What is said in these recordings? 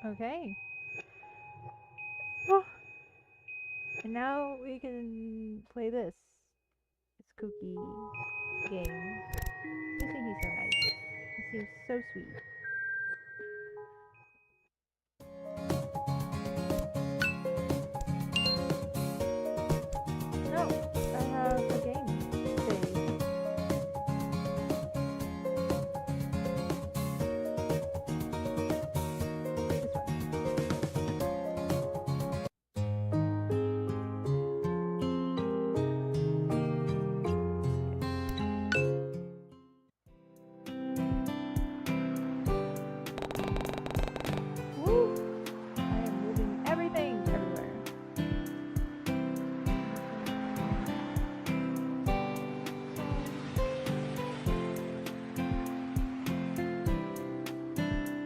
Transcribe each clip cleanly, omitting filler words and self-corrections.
Okay. Oh, and now we can play this. It's Cookie game. Isn't he so nice? He seems so sweet. No, I have a game saved. This one. Woo! I am moving everything everywhere.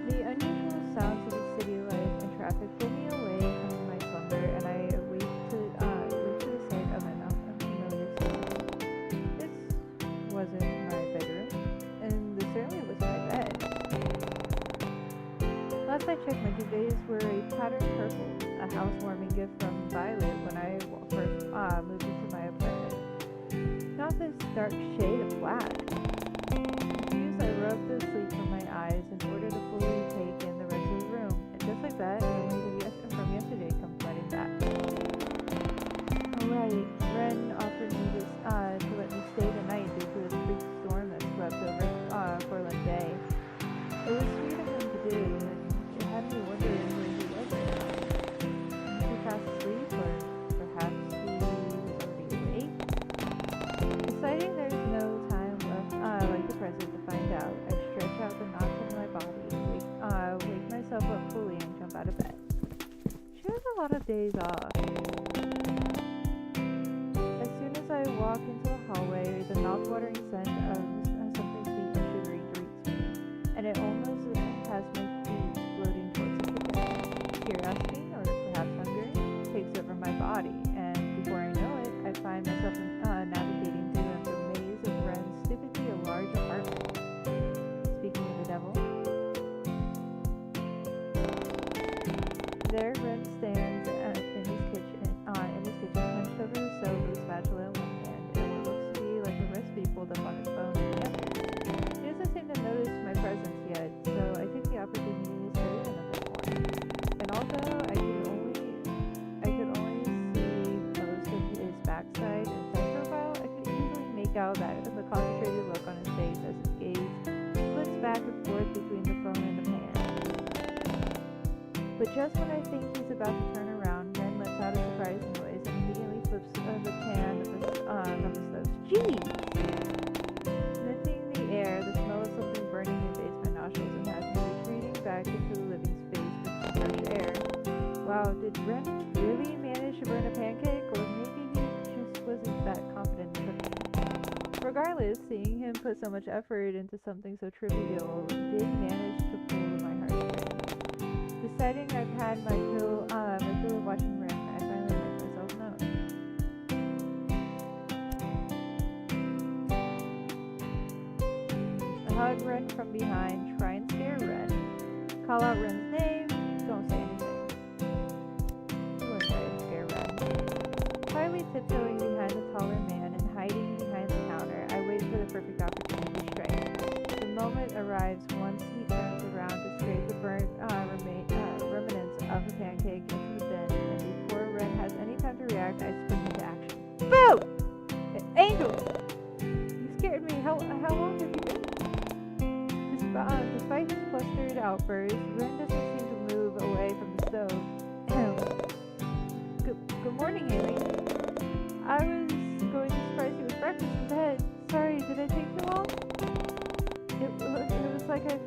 The unusual sounds of the city life and traffic pull me away from my slumber, and I wake to the sight of an unfamiliar scene. This wasn't my bedroom, and this certainly wasn't my bed. Last I checked, my duvets were a patterned purple, a housewarming gift from Violet when I first moved into my apartment. Not this dark shade of black. Confused, I rubbed the sleep from my eyes in order to fully take in the rest of the room, and just like that, memories from yesterday come flooding back. Alright, Ren offered me this to let me stay the night due to the freak storm that swept over Portland Bay. It was sweet of him to do, and it had me wondering where he was now. Was he fast asleep, or perhaps he was already awake? Deciding there's no time left like the present to find out, I stretch out the knots of my body, wake myself up fully, and jump out of bed. She has a lot of days off. As soon as I walk into the hallway, the mouth-watering scent of something sweet and sugary greets me, and it almost has my feet floating towards the kitchen. Curiosity, or perhaps hunger, takes over my body, and before I know it, I find myself navigating through the maze of Ren's stupidly a large apartment. Speaking of the devil, there Ren stands in his kitchen, hunched over the stove with a spatula in one hand, and what looks to be like a recipe pulled up on his phone in the other. He doesn't seem to notice my presence yet, so I take the opportunity to study him a bit more. And although I could only see most of his backside and side profile, I could easily make out that the concentrated look on his face as his gaze flips back and forth between the phone and the pan. But just when I think he's about to turn around, Ren lets out a surprised noise and immediately flips the pan from the stove. Jeez! Sniffing the air, the smell of something burning invades my nostrils and has me retreating back into the living space for some fresh air. Wow, did Ren really manage to burn a pancake, or maybe he just wasn't that confident in cooking? Regardless, seeing him put so much effort into something so trivial did manage to pull my heartstrings. Deciding I've had my fill of watching Ren, I finally let myself known. I hug Ren from behind, try and scare Ren. Call out Ren's name, don't say anything. You wouldn't try and scare Ren. Quietly tiptoeing behind the taller man and hiding behind the counter, I wait for the perfect opportunity to strike. The moment arrives once he turns around to scrape the burnt remnants of the pancake into the bin, and before Ren has any time to react, I spring into action. Boo! Angel! You scared me. How long have you been? Despite his flustered outburst, Ren doesn't seem to move away from the stove. Good morning, Haley. I was going to surprise you with breakfast in bed. Sorry, did I take too long? It was like I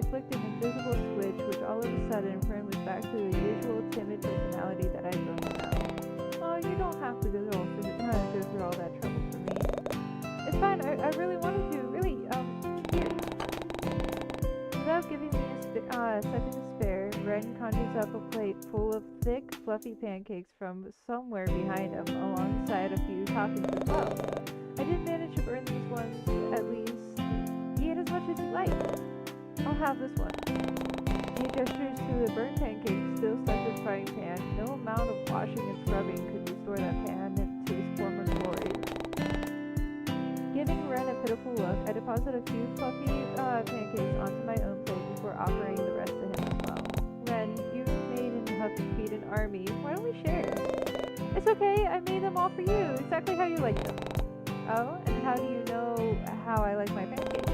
flicked an invisible switch, which all of a sudden Ren was back to the usual timid personality that I'd grown to know. Oh, you don't have to go through all that trouble for me. It's fine. I really wanted to. Really. Here. Without giving me a second to spare, Ren conjures up a plate full of thick, fluffy pancakes from somewhere behind him, alongside a few toppings as well. I did manage to burn these ones, at least. Eat as much as you like. I'll have this one. He gestures to the burnt pancake still stuck in the frying pan. No amount of washing and scrubbing could restore that pan to its former glory. Giving Ren a pitiful look, I deposit a few fluffy pancakes onto my own plate before offering the rest to him as well. Ren, you've made enough to feed an army. Why don't we share? It's okay, I made them all for you, exactly how you like them. Oh, and how do you know how I like my pancakes?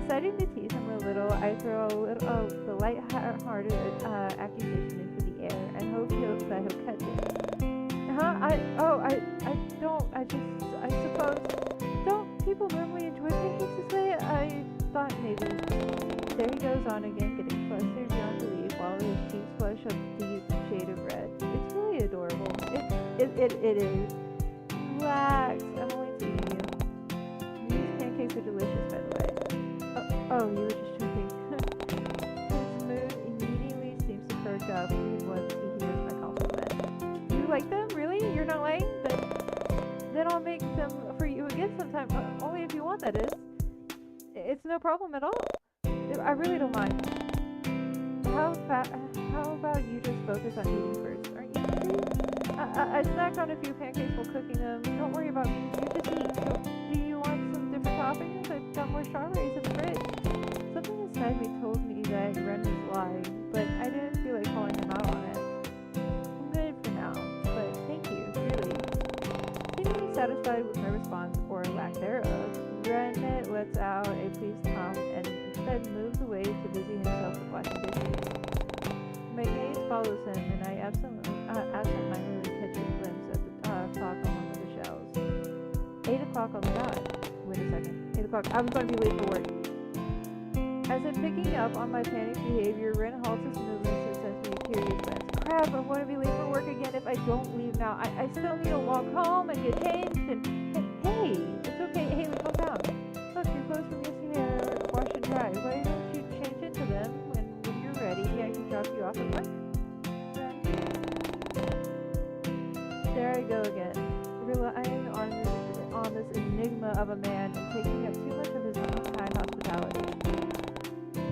Deciding to tease him a little, I throw the light-hearted accusation into the air and hope that he'll catch it. I suppose, don't people normally enjoy pancakes this way? I thought maybe. There he goes on again, getting flustered beyond belief while his cheeks flush a deep shade of red. It's really adorable. It is. Relax, I'm only teasing you. These pancakes are delicious, by the way. Oh, you were just joking. His mood immediately seems to perk up once he hears my compliment. You like them? Really? You're not lying? Then I'll make them for you again sometime. Only if you want, that is. It's no problem at all. I really don't mind. How about you just focus on eating first? Aren't you hungry? I snacked on a few pancakes while cooking them. Don't worry about me. You just eat. So, do you want some different toppings? I've got more strawberries in the fridge. Something inside me told me that Ren was lying, but I didn't feel like calling him out on it. I'm good for now, but thank you, really. Seemingly satisfied with my response, or lack thereof, Ren lets out a pleased hum and instead moves away to busy himself with washing dishes. My gaze follows him, and I absentmindedly catch a glimpse at the clock on one of the shelves. 8 o'clock on the dot. Wait a second. 8 o'clock. I was going to be late for work. As I'm picking up on my panicked behavior, Ren halts his movements and sends me a curious glance. Crap, I'm going to be late for work again if I don't leave now. I still need to walk home and get changed and hey, it's okay. Haley, calm down. Look, your clothes from yesterday are washed and dry. Why don't you change into them when you're ready? I can drop you off at work. There I go again, relying on this enigma of a man and taking up too much of his own kind hospitality.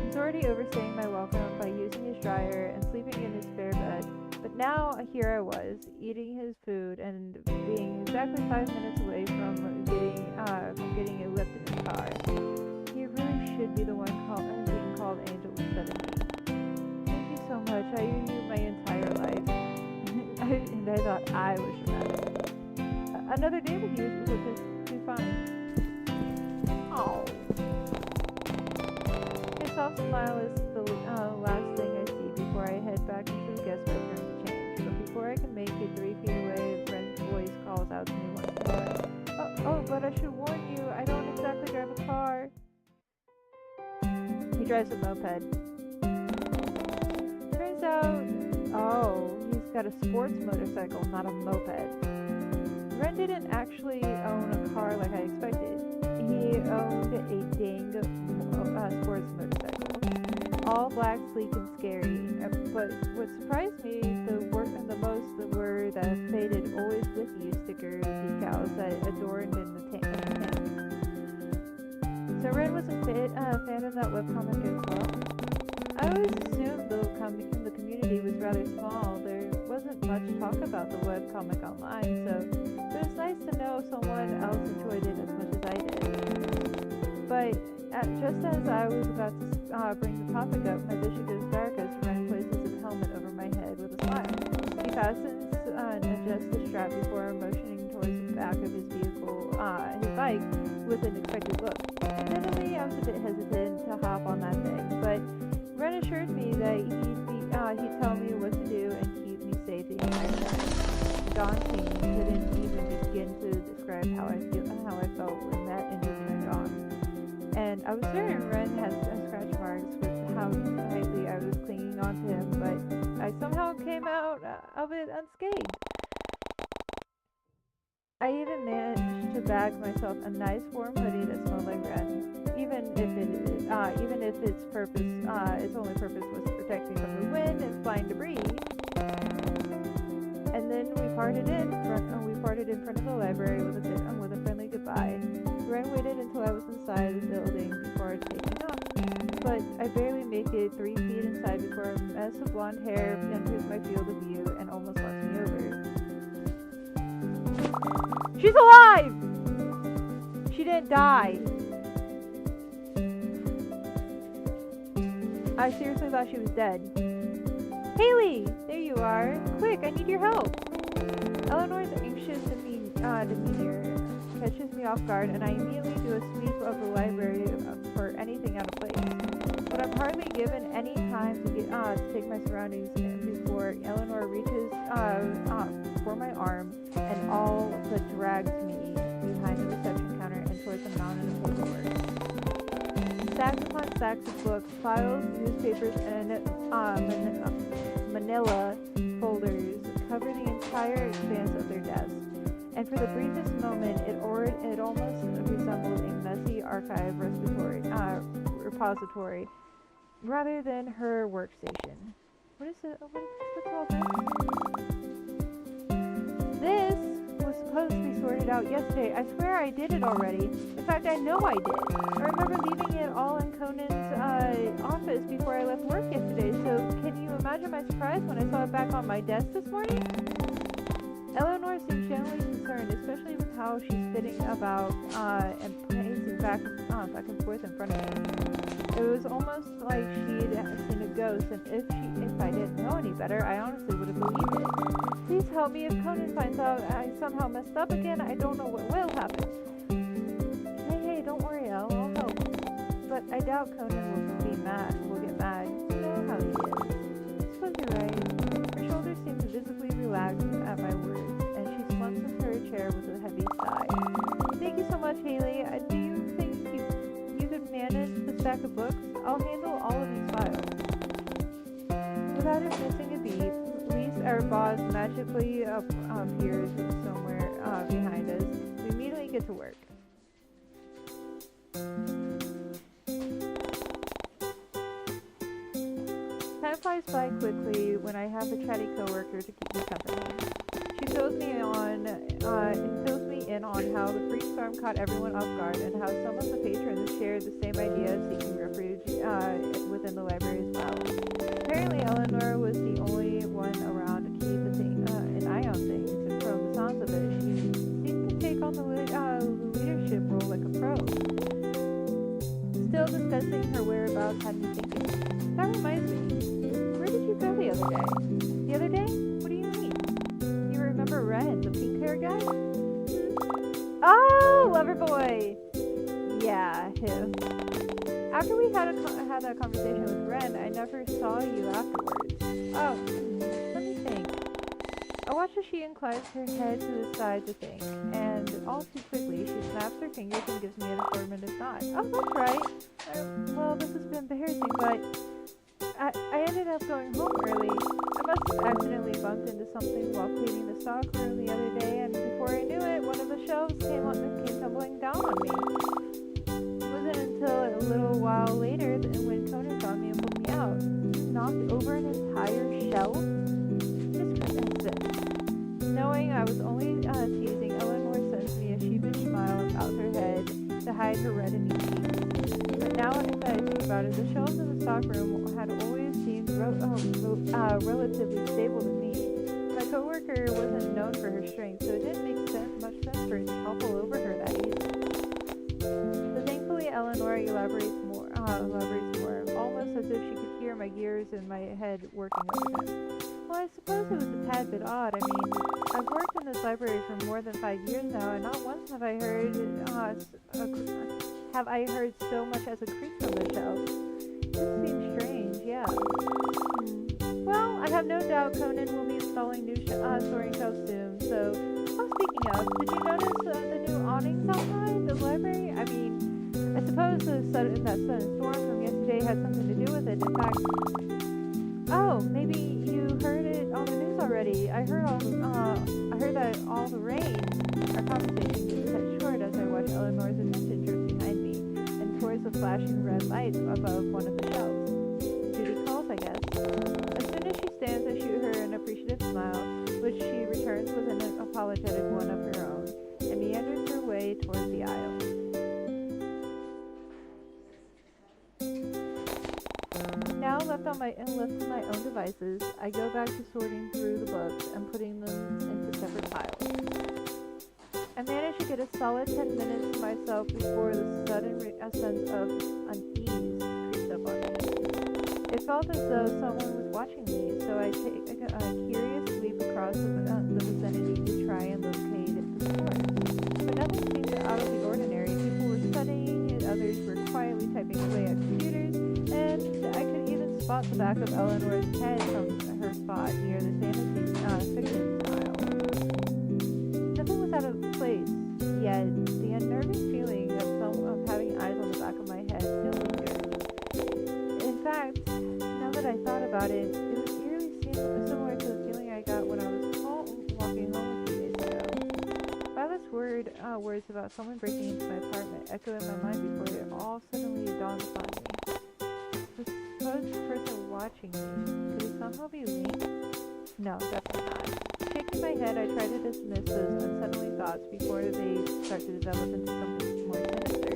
He's already overstaying my welcome by using his dryer and sleeping in his spare bed, but now here I was, eating his food and being exactly 5 minutes away from getting a lift in his car. He really should be the one being called Angel instead of me. Thank you so much. I owe you my entire life. And I thought I was dramatic. Another day with you would just be fine. Oh. His soft smile is the last thing I see before I head back into the guest bedroom to change. But before I can make it 3 feet away, Ren's voice calls out to me once more. Oh, but I should warn you, I don't exactly drive a car. He drives a moped. Turns out, he's got a sports motorcycle, not a moped. Ren didn't actually own a car like I expected. He owned a dang sports motorcycle. All black, sleek, and scary. But what surprised me the most were the faded "Always With You" sticker decals that adorned in the tank. So Ren was a fan of that webcomic as well. I always assumed the community was rather small. There wasn't much talk about the webcomic online, so it was nice to know someone else enjoyed it as much as I did. But just as I was about to bring the topic up, my vision goes dark as Ren places his helmet over my head with a smile. He fastens and adjusts the strap before motioning towards the back of his vehicle, his bike, with an expected look. Admittedly, I was a bit hesitant to hop on that thing, but Ren assured me that he'd tell me what to do and keep me safe the entire time. Daunting, couldn't even begin to describe how I felt when that engine turned on. And I was certain Ren had scratch marks with how tightly I was clinging onto him, but I somehow came out of it unscathed. I even managed to bag myself a nice warm hoodie that smelled like Ren, even if its only purpose was to protect me from the wind and flying debris. And then we parted in front of the library with a friendly goodbye. Ren waited until I was inside the building before taking off. but I barely make it 3 feet inside before a mess of blonde hair enters my field of view and almost knocks me over. She's alive! She didn't die. I seriously thought she was dead. Haley! There you are. Quick, I need your help. Eleanor's anxious demeanor catches me off guard, and I immediately do a sweep of the library for anything out of place. But I'm hardly given any time to take my surroundings in before Eleanor reaches for my arm and all but drags me behind the reception counter and towards a mountain of paperwork. Stacks upon stacks of books, files, newspapers, and manila folders cover the entire expanse of their desk. And for the briefest moment, it almost resembled a messy archive repository rather than her workstation. What is it? What's all this? This was supposed to be sorted out yesterday. I swear I did it already. In fact, I know I did. I remember leaving it all in Conan's office before I left work yesterday, so can you imagine my surprise when I saw it back on my desk this morning? Eleanor seems generally concerned, especially with how she's sitting about and pacing back and forth in front of me. It was almost like she'd seen a ghost, and if I didn't know any better, I honestly would have believed it. Please help me if Conan finds out I somehow messed up again. I don't know what will happen. Hey, don't worry, Elle. I'll help. But I doubt Conan will get mad. You know how he is. I suppose you're right. Her shoulders seem to visibly relax at my words, and she slumps into her chair with a heavy sigh. Thank you so much, Haley. Do you think you could manage the stack of books? I'll handle all of these files. Without it missing a beat, our boss magically appears somewhere behind us. We immediately get to work. Time flies by quickly when I have a chatty coworker to keep me company. She fills me in on how the freak storm caught everyone off guard and how some of the patrons shared the same idea of seeking refuge within the library as well. Apparently, Eleanor was the only one around to keep an eye on things, and from the sounds of it, she seemed to take on the leadership role like a pro. Still, discussing her whereabouts had me thinking. That reminds me, where did you go the other day? The other day? What do you mean? You remember Ren, the pink-haired guy? Oh, Loverboy! Yeah, him. After we had that conversation with Ren, I never saw you afterwards. Oh, let me think. I watched as she inclines her head to the side to think, and all too quickly she snaps her fingers and gives me an affirmative nod. Oh, that's right. Well, this has been embarrassing, but I ended up going home early. I must have accidentally bumped into something while cleaning the stock room the other day, and before I knew it, one of the shelves came tumbling down on me. It wasn't until a little while later when Conan found me and pulled me out. He knocked over an entire shelf? Knowing I was only teasing, Eleanor sends me a sheepish smile and bows her head to hide her reddening cheeks. But now as I think about it, the shelves in the stockroom had always seemed relatively stable to me. My coworker wasn't known for her strength, so it didn't make much sense for it to topple over her that easily. So thankfully, Eleanor elaborates more, almost as if she could hear my gears in my head working overtime. Well, I suppose it was a tad bit odd. I mean, I've worked in this library for more than 5 years now, and not once have I heard so much as a creak from the shelves. This seems strange, yeah. Well, I have no doubt Conan will be installing new storing shelves soon, so... Oh, speaking of, did you notice the new awnings outside the library? I mean, I suppose that sudden storm from yesterday had something to do with it. In fact... Oh, maybe you heard it on the news already. I heard that all the rain. Our conversation gets cut short as I watch Eleanor's attention drift behind me and towards the flashing red lights above one of the shelves. Duty calls, I guess. As soon as she stands, I shoot her an appreciative smile, which she returns with an apologetic one of her own, and meanders her way towards the aisle. left to my own devices, I go back to sorting through the books and putting them into separate piles. I managed to get a solid 10 minutes to myself before the sudden sense of unease creeps up on me. It felt as though someone was watching me, so I take a curious sweep across the vicinity to try and locate the source. But nothing seemed out of the ordinary. People were studying, and others were quietly typing away at computers, and I could even spot the back of Eleanor's head from her spot near the fantasy fiction style. Nothing was out of place, yet the unnerving feeling of having eyes on the back of my head still lingered. In fact, now that I thought about it, it was eerily similar to the feeling I got when I was walking home a few days ago. Violet's words about someone breaking into my apartment echo in my mind before it all suddenly dawned upon me. The supposed person watching me, could it somehow be linked? No, definitely not. Shaking my head, I try to dismiss those unsettling thoughts before they start to develop into something more sinister.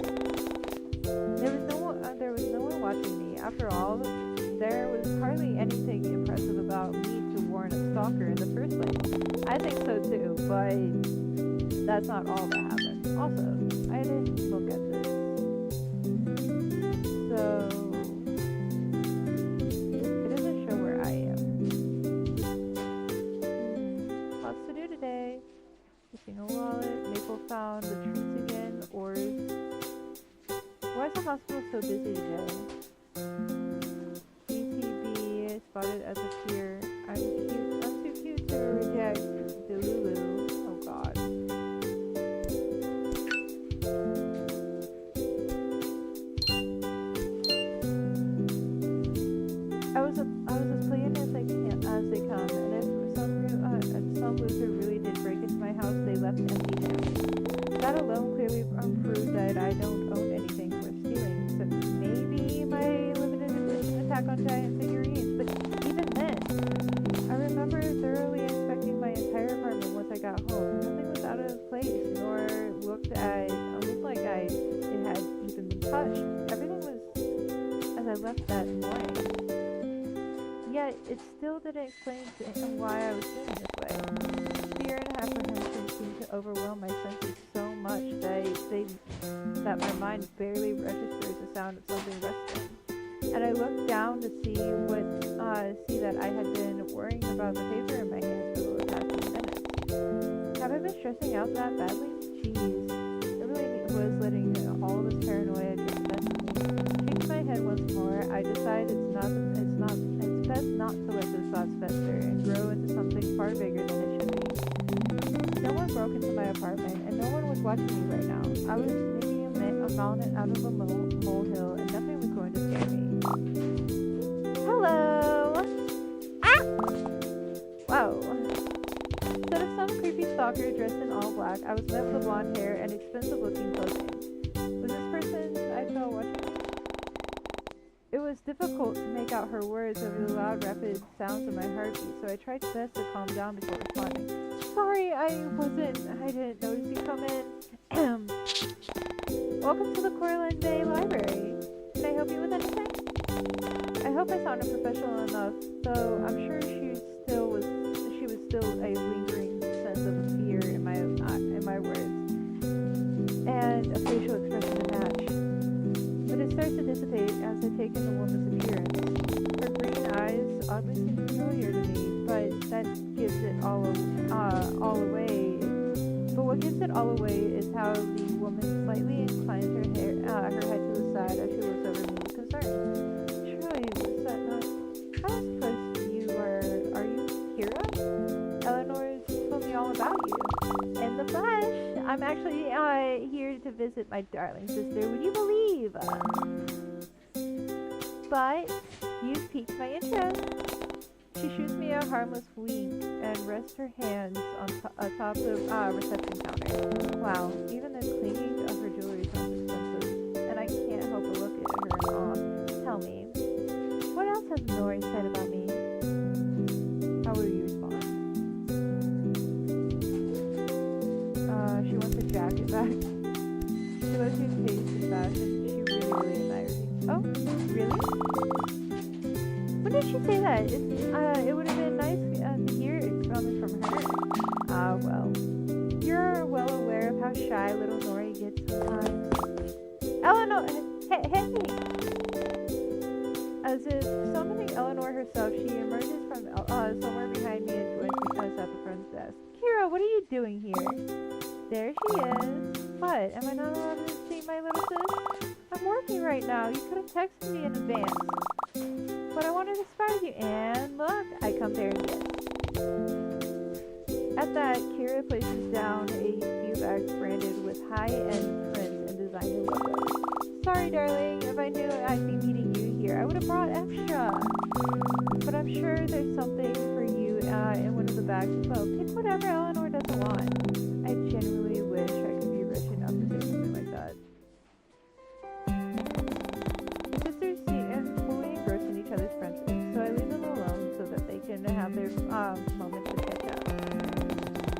There was no one watching me. After all, there was hardly anything impressive about me to warrant a stalker in the first place. I think so too, but that's not all that happened. Also, I didn't look at this. So it doesn't show where I am. Lots to do today. Missing a wallet, Maple found the trees again, oars. Why is the hospital so busy today? BTB spotted at the pier. I'm too cute to reject Delulu. Oh god. I was as plain as they come, and if some loser really did break into my house, they left empty hands. That alone clearly proves that I don't own anything worth stealing, except maybe my limited edition Attack on Giant figurines. But even then, I remember thoroughly inspecting my entire apartment once I got home. Nothing was out of place, nor looked like it had even been touched. Everything was as I left that morning. Yet, it still didn't explain why I was feeling this way. Fear and apprehension seemed to overwhelm my senses so much that my mind barely registers the sound of something resting. And I looked down to see that I had been worrying about the paper in my hands for the past few minutes. Have I been stressing out that badly? Jeez, I really was letting all this paranoia get the best of me. Shaking my head once more, I decide it's best not to let those thoughts fester and grow into something far bigger than it should be. No one broke into my apartment, and no one was watching me right now. I was sneaking a mountain out of a molehill, and nothing was going to scare me. Hello! Ah! Whoa. Instead of some creepy stalker dressed in all black, I was met with blonde hair and expensive-looking clothing. Was this person I saw watching me? It was difficult to make out her words over the loud, rapid sounds of my heartbeat, so I tried best to calm down before responding. Sorry, I didn't notice you come in. Welcome to the Coraline Bay Library. Can I help you with anything? I hope I sounded professional enough, though I'm sure she was still a lingering sense of fear in my words, and a facial expression to match. But it starts to dissipate as I take in the woman's appearance. Her green eyes oddly seem familiar to me, but that gives it all away. But what gives it all away is how the woman slightly inclines her head to the side as she looks over me with concern. Surely, was that not? I don't suppose you are you Kira? Eleanor's told me all about you. In the flesh. I'm actually here to visit my darling sister. Would you believe? But you've piqued my interest. She shoots me a harmless wink and rests her hands atop the reception counter. Wow, even the clinging of her jewelry sounds expensive, and I can't help but look at her in awe. Tell me, what else has Nori said about me? How will you respond? She wants her jacket back. She loves your taste in fashion. She really admires you. Oh, really? did she say that? It would have been nice to hear it coming from her. Well, you're well aware of how shy little Nori gets sometimes. Eleanor, hey! As if summoning Eleanor herself, she emerges from somewhere behind me and joins us at the front desk. Kira, what are you doing here? There she is. What? Am I not allowed to see my little sis? I'm working right now. You could have texted me in advance. But I wanted to surprise you, and look, I come there again. At that, Kira places down a few bags branded with high-end prints and designer logos. Sorry, darling. If I knew I'd be meeting you here, I would have brought extra. But I'm sure there's something for you in one of the bags as well. Pick whatever Eleanor doesn't want. I genuinely wish I could be rich enough to say something like that. The sisters fully engrossed in each other's friendship, so I leave them alone so that they can have their moments to catch up.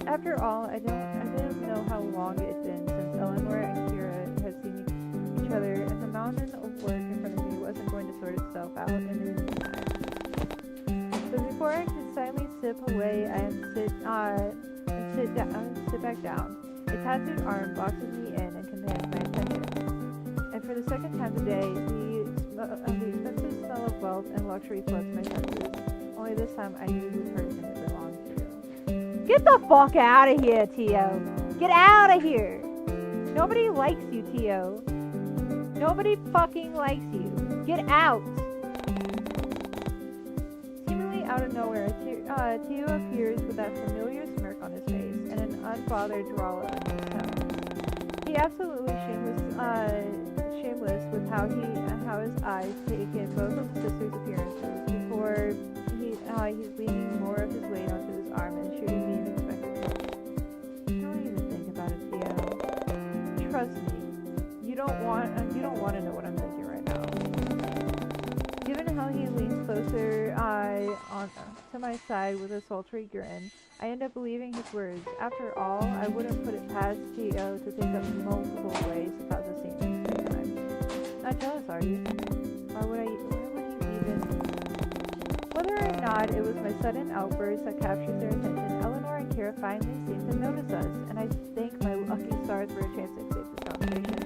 After all, I didn't know how long it had been since Eleanor and Kira had seen each other, and the mountain of work in front of me wasn't going to sort itself out in an instant. But before I could silently sip away and sit back down, a tattooed arm boxes me in and commands my attention. And for the second time today, the expensive smell of wealth and luxury floods my senses. Only this time I knew who person it belonged to. Get the fuck out of here, Tio! Get out of here! Nobody likes you, Tio. Nobody fucking likes you. Get out! Seemingly out of nowhere, Tio appears with that familiar smirk on his face and an unbothered drawl on his tone. He absolutely shameless with how his eyes take in both of the sisters' appearances before he's leaning more of his weight onto his arm and shooting me an expected look. Don't even think about it, Tio. Trust me, you don't want to know what I'm thinking right now. Given how he leans closer to my side with a sultry grin, I end up believing his words. After all, I wouldn't put it past Tio to think of multiple ways to cause a scene at the same time. Not jealous, are you? Or would you even? Whether or not it was my sudden outburst that captured their attention, Eleanor and Kira finally seemed to notice us, and I thank my lucky stars for a chance to escape this conversation.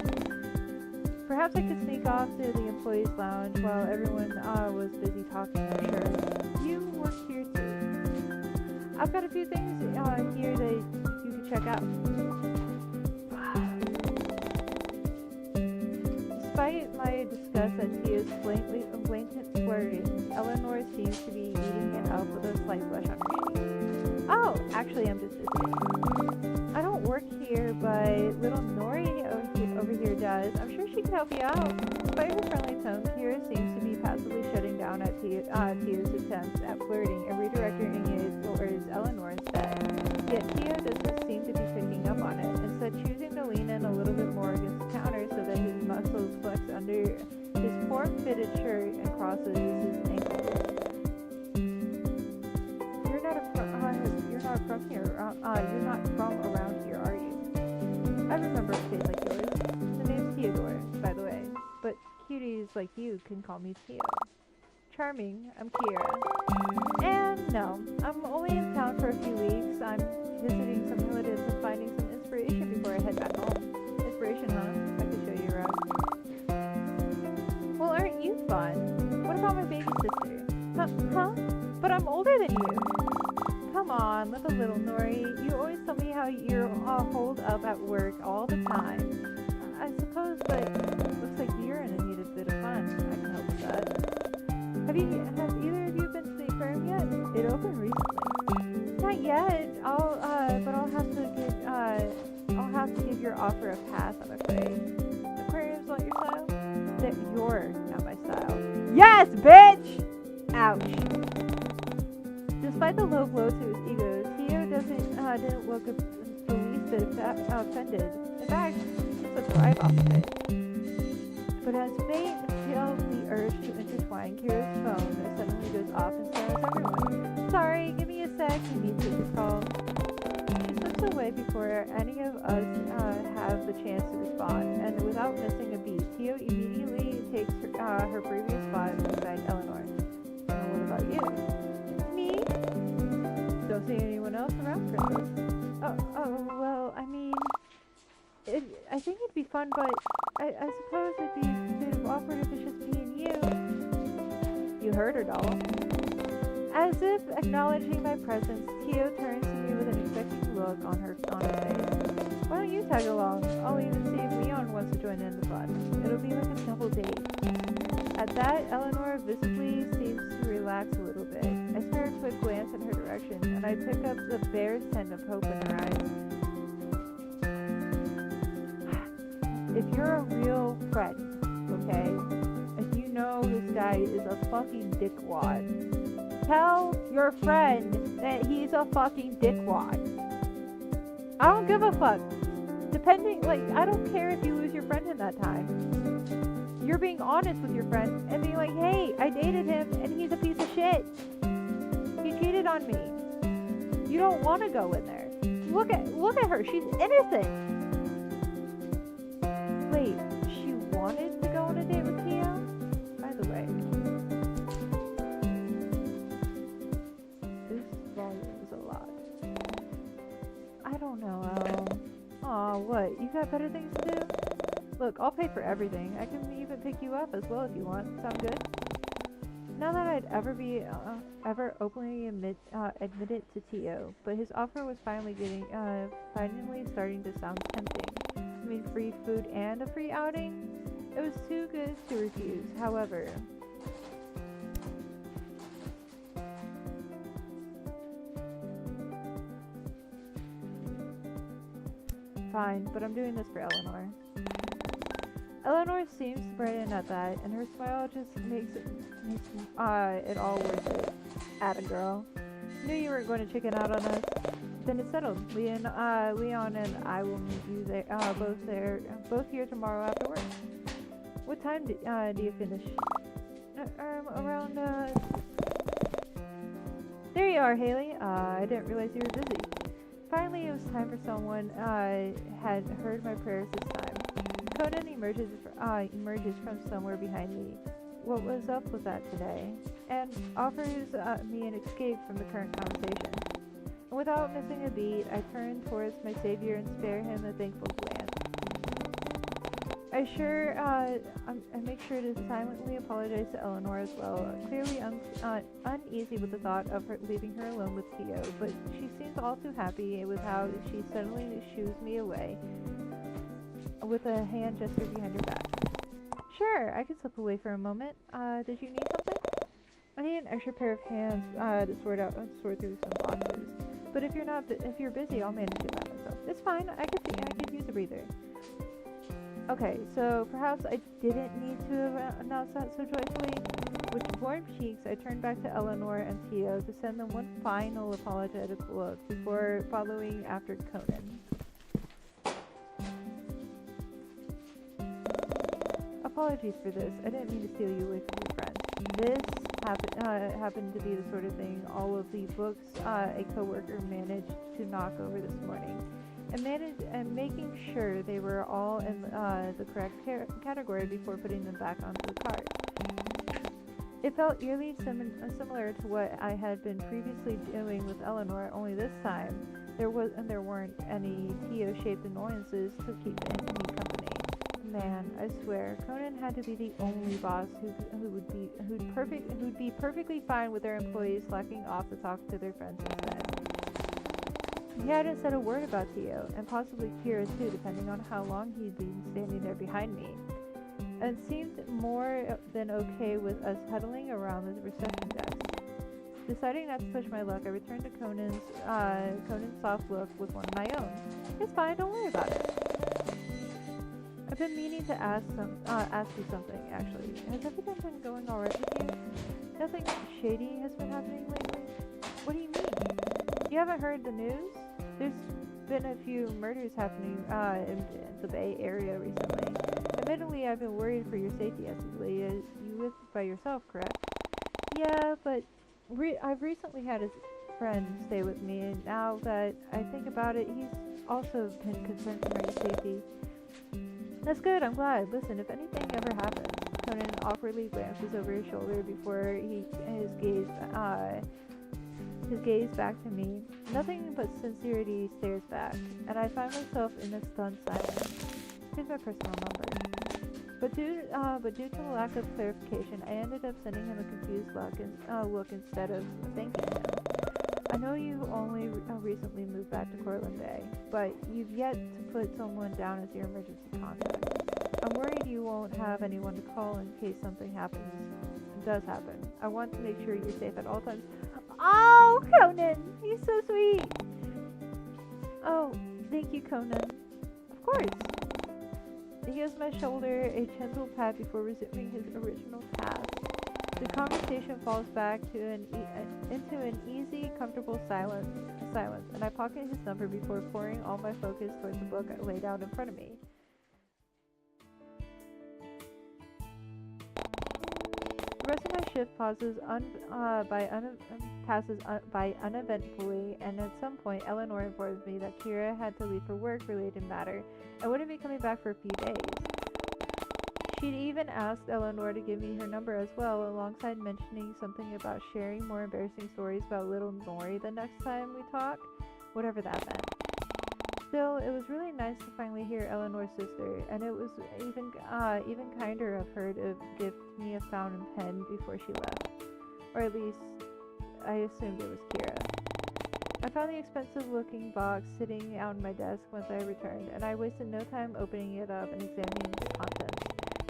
Perhaps I could sneak off to the employees' lounge while everyone was busy talking. Sure, you work here too. I've got a few things here that you could check out. Despite my disgust at Tia's blatant flirting, Eleanor seems to be eating it up with a slight blush on her cheek. Oh, actually, I'm just visiting. I don't work here, but little Nori over here does. I'm sure she can help you out. Despite her friendly tone, Kira seems to be passively shutting down at Tia's attempts at flirting and redirecting it towards Eleanor instead. Yet Tia doesn't seem to be picking up on it, instead choosing to lean in a little bit more against the counter so that his muscles flex under his form-fitted shirt and crosses his ankles. You're not from around here, are you? I remember a face like yours. The name's Theodore, by the way, but cuties like you can call me Tio. Charming, I'm Kira. And no, I'm only in town for a few weeks. I'm visiting some relatives and finding some inspiration before I head back home. Inspiration, huh? I could show you around. Well, aren't you fun? What about my baby sister? Huh? But I'm older than you. Come on, look a little, Nori. You always tell me how you're holed up at work all the time. I suppose, but it looks like you're in a needed bit of fun. I can help with that. Have either of you been to the aquarium yet? It opened recently. Not yet. But I'll have to give your offer a pass, I'm afraid. Aquarium's not your style? That you're not my style. Yes, bitch! Ouch. Despite the low blow to his ego, Tio didn't look the least bit offended. In fact, it's a thrive off of it. But as fate feels the urge to intertwine, Kira's phone suddenly goes off and silences everyone. Sorry, give me a sec, he needs to take this call. She slips away before any of us have the chance to respond, and without missing a beat, Tio immediately takes her previous spot beside Eleanor. And a little I think it'd be fun, but I suppose it'd be sort of awkward if it's just me and you. You heard her, doll. As if acknowledging my presence, Tio turns to me with an expecting look on her face. Why don't you tag along? I'll even see if Leon wants to join in the fun. It'll be like a double date. At that, Eleanor visibly seems to relax a little bit. I spare a quick glance in her direction, and I pick up the bare hint of hope in her eyes. If you're a real friend, okay, and you know this guy is a fucking dickwad, tell your friend that he's a fucking dickwad. I don't give a fuck. Depending, like, I don't care if you lose your friend in that time. You're being honest with your friend and being like, hey, I dated him and he's a piece of shit. He cheated on me. You don't want to go in there. Look at her. She's innocent. Wait, she wanted to go on a date with Tio? By the way, this volume is a lot. I don't know, Elle. Aw, what? You got better things to do? Look, I'll pay for everything. I can even pick you up as well if you want. Sound good? Not that I'd ever openly admit it to Tio, but his offer was finally starting to sound tempting. I mean, free food and a free outing? It was too good to refuse. However, fine, but I'm doing this for Eleanor. Eleanor seems to brighten at that, and her smile just makes it all worth it. Atta girl. Knew you weren't going to chicken out on us. Then it's settled. Leon and I will meet you there, both here tomorrow after work. What time do you finish? Around. There you are, Haley. I didn't realize you were busy. Finally, it was time for someone had heard my prayers this time. Conan emerges from somewhere behind me. What was up with that today? And offers me an escape from the current conversation. And without missing a beat, I turn towards my savior and spare him a thankful glance. I make sure to silently apologize to Eleanor as well, clearly uneasy with the thought of her leaving her alone with Tio, but she seems all too happy with how she suddenly shoos me away with a hand gesture behind her back. Sure, I can slip away for a moment. Did you need something? I need an extra pair of hands to sort through some boxes. But if you're busy, I'll manage it by myself. It's fine. I could use a breather. Okay, so perhaps I didn't need to announce that so joyfully. With warm cheeks, I turned back to Eleanor and Tio to send them one final apologetic look before following after Conan. Apologies for this. I didn't mean to steal you away from your friends. This happened to be the sort of thing all of the books a coworker managed to knock over this morning, and making sure they were all in the correct category before putting them back onto the cart. It felt eerily similar to what I had been previously doing with Eleanor, only this time there weren't any Tio-shaped annoyances to keep me company. Man, I swear, Conan had to be the only boss who'd be perfectly fine with their employees slacking off to talk to their friends instead. He hadn't said a word about Tio, and possibly Kira too, depending on how long he'd been standing there behind me, and seemed more than okay with us huddling around the reception desk. Deciding not to push my luck, I returned to Conan's soft look with one of my own. It's fine, don't worry about it. I've been meaning to ask you something, actually. Has everything been going alright with you? Nothing shady has been happening lately? What do you mean? You haven't heard the news? There's been a few murders happening in the Bay Area recently. Admittedly, I've been worried for your safety as of late. You live by yourself, correct? Yeah, but I've recently had a friend stay with me, and now that I think about it, he's also been concerned for my safety. That's good, I'm glad. Listen, if anything ever happens, Conan awkwardly glances over his shoulder before his gaze back to me. Nothing but sincerity stares back, and I find myself in a stunned silence. Here's my personal number. But due to the lack of clarification, I ended up sending him a confused look instead of thanking him. I know you only recently moved back to Cortland Bay, but you've yet to put someone down as your emergency contact. I'm worried you won't have anyone to call in case something does happen. I want to make sure you're safe at all times. Oh, Conan! He's so sweet! Oh, thank you, Conan. Of course! He gives my shoulder a gentle pat before resuming his original task. The conversation falls back to into an easy, comfortable silence, and I pocket his number before pouring all my focus towards the book I laid out in front of me. The rest of my shift passes by uneventfully, and at some point, Eleanor informs me that Kira had to leave for work-related matter and wouldn't be coming back for a few days. She'd even asked Eleanor to give me her number as well, alongside mentioning something about sharing more embarrassing stories about little Nori the next time we talk, whatever that meant. Still, it was really nice to finally hear Eleanor's sister, and it was even kinder of her to gift me a fountain pen before she left. Or at least, I assumed it was Kira. I found the expensive-looking box sitting out on my desk once I returned, and I wasted no time opening it up and examining the contents.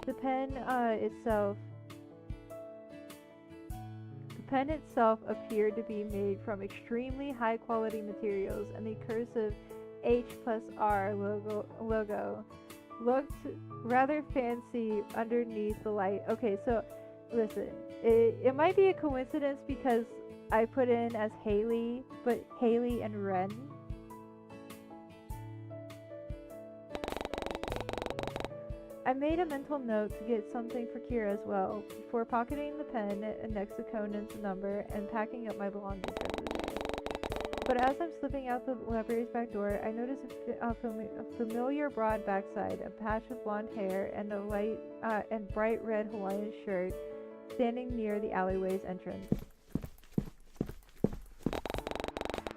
The pen itself appeared to be made from extremely high-quality materials, and the cursive H+R logo looked rather fancy underneath the light. Okay, so listen, it might be a coincidence because I put in as Haley, but Haley and Ren. I made a mental note to get something for Kira as well, before pocketing the pen next to Conan's number and packing up my belongings for the day. But as I'm slipping out the library's back door, I notice a familiar broad backside, a patch of blonde hair, and a light and bright red Hawaiian shirt standing near the alleyway's entrance.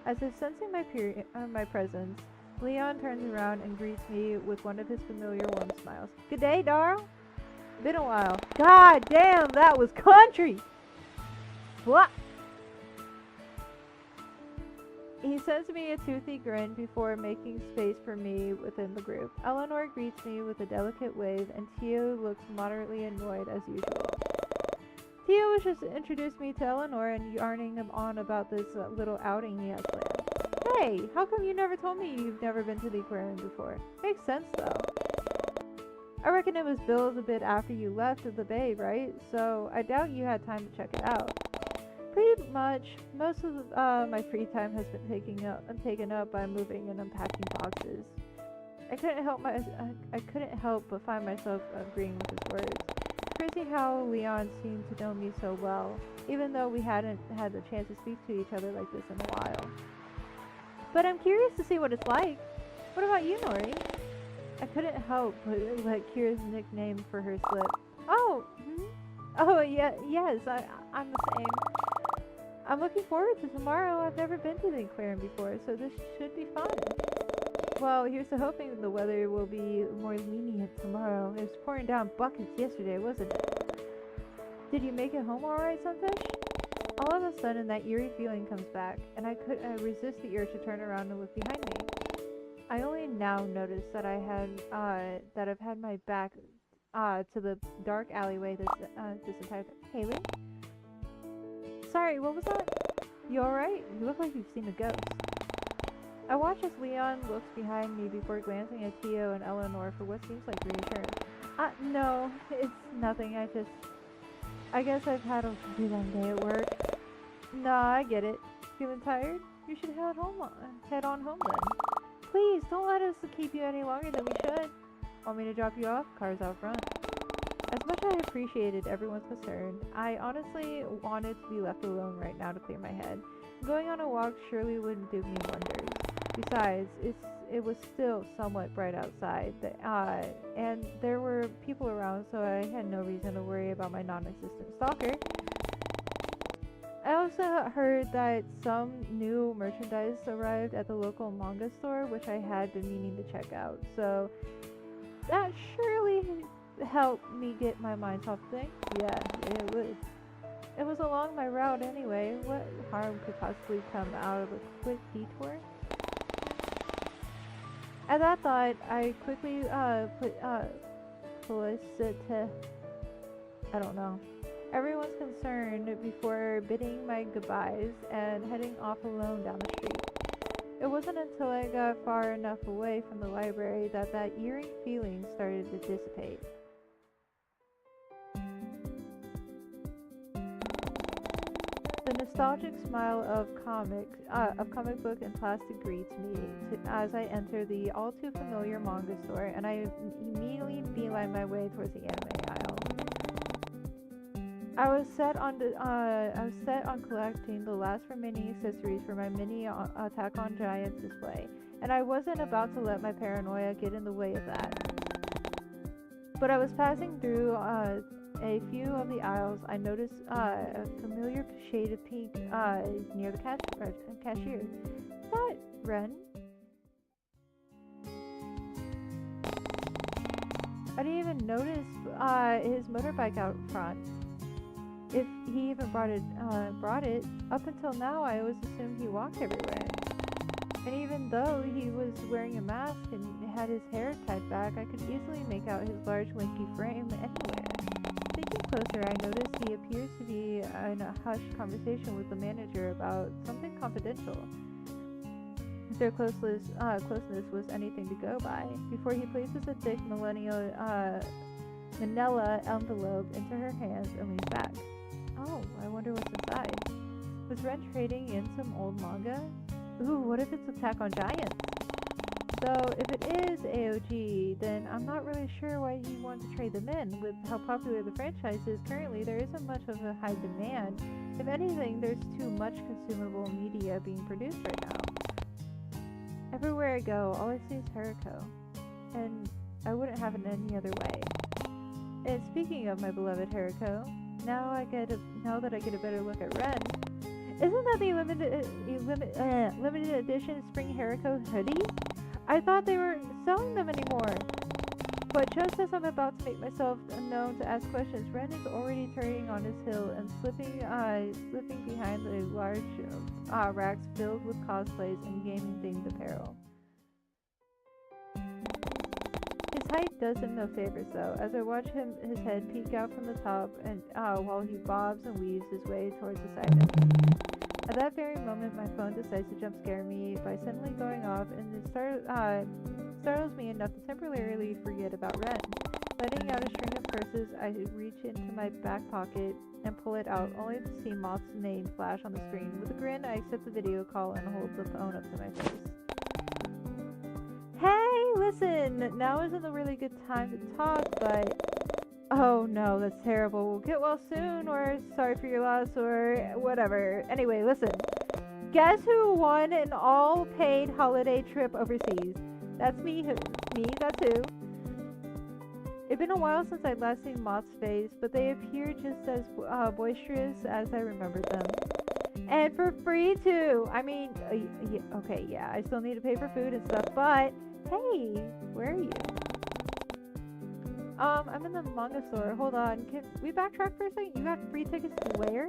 As if sensing my presence, Leon turns around and greets me with one of his familiar warm smiles. Good day, Darl. Been a while. God damn, that was country! What? He sends me a toothy grin before making space for me within the group. Eleanor greets me with a delicate wave, and Tio looks moderately annoyed as usual. Tio was just introduced me to Eleanor and yarning him on about this little outing he has planned. Hey, how come you never told me you've never been to the aquarium before? Makes sense, though. I reckon it was built a bit after you left the bay, right? So I doubt you had time to check it out. Pretty much, most of my free time has been taken up by moving and unpacking boxes. I couldn't help but find myself agreeing with his words. Crazy how Leon seemed to know me so well, even though we hadn't had the chance to speak to each other like this in a while. But I'm curious to see what it's like. What about you, Nori? I couldn't help but let Kira's nickname for her slip. Oh, oh yeah, yes, I'm the same. I'm looking forward to tomorrow. I've never been to the aquarium before, so this should be fun. Well, here's to hoping the weather will be more lenient tomorrow. It was pouring down buckets yesterday, wasn't it? Did you make it home alright, Sunfish? All of a sudden, that eerie feeling comes back, and I couldn't resist the urge to turn around and look behind me. I only now noticed that I've had my back to the dark alleyway this entire time. Haley? Sorry, what was that? You alright? You look like you've seen a ghost. I watch as Leon looks behind me before glancing at Tio and Eleanor for what seems like reassurance. No, it's nothing. I guess I've had a pretty long day at work. Nah, I get it. Feeling tired? You should head on home then. Please, don't let us keep you any longer than we should. Want me to drop you off? Car's out front. As much as I appreciated everyone's concern, I honestly wanted to be left alone right now to clear my head. Going on a walk surely wouldn't do me wonders. Besides, it was still somewhat bright outside, and there were people around, so I had no reason to worry about my non-existent stalker. I also heard that some new merchandise arrived at the local manga store, which I had been meaning to check out, so That surely helped me get my mind off things. Yeah, it would. It was along my route anyway. What harm could possibly come out of a quick detour? At that thought, I quickly I don't know. Everyone's concerned before bidding my goodbyes and heading off alone down the street. It wasn't until I got far enough away from the library that eerie feeling started to dissipate. The nostalgic smile of comic book and plastic greets me as I enter the all too familiar manga store, and I immediately beeline my way towards the anime aisle. I was set on collecting the last remaining accessories for my mini Attack on Giants display, and I wasn't about to let my paranoia get in the way of that. But I was passing through a few of the aisles. I noticed a familiar shade of pink near the cashier. Is that Ren? I didn't even notice his motorbike out front. If he even brought it. Up until now, I always assumed he walked everywhere. And even though he was wearing a mask and had his hair tied back, I could easily make out his large, lanky frame anywhere. Thinking closer, I noticed he appears to be in a hushed conversation with the manager about something confidential. If their closeness was anything to go by, before he places a thick manila envelope into her hands and leans back. Oh, I wonder what's inside. Was Ren trading in some old manga? Ooh, what if it's Attack on Giants? So, if it is AOG, then I'm not really sure why he wants to trade them in. With how popular the franchise is currently, there isn't much of a high demand. If anything, there's too much consumable media being produced right now. Everywhere I go, all I see is Hariko. And I wouldn't have it any other way. And speaking of my beloved Hariko, now that I get a better look at Ren, isn't that the limited edition Spring Hariko hoodie? I thought they weren't selling them anymore. But just as I'm about to make myself known to ask questions, Ren is already turning on his heel and slipping behind the large racks filled with cosplays and gaming-themed apparel. His height does him no favors, though, as I watch his head peek out from the top and while he bobs and weaves his way towards the side. At that very moment, my phone decides to jump scare me by suddenly going off, and it startles me enough to temporarily forget about Ren. Letting out a string of curses, I reach into my back pocket and pull it out, only to see Moth's name flash on the screen. With a grin, I accept the video call and hold the phone up to my face. Hey, listen! Now isn't a really good time to talk, but... Oh no, that's terrible. Get well soon, or sorry for your loss, or whatever. Anyway, listen. Guess who won an all-paid holiday trip overseas? That's me. That's who. It'd been a while since I'd last seen Moth's face, but they appear just as boisterous as I remembered them. And for free, too. I mean, okay, yeah, I still need to pay for food and stuff, but hey, where are you? I'm in the manga store. Hold on. Can we backtrack for a second? You got free tickets to where?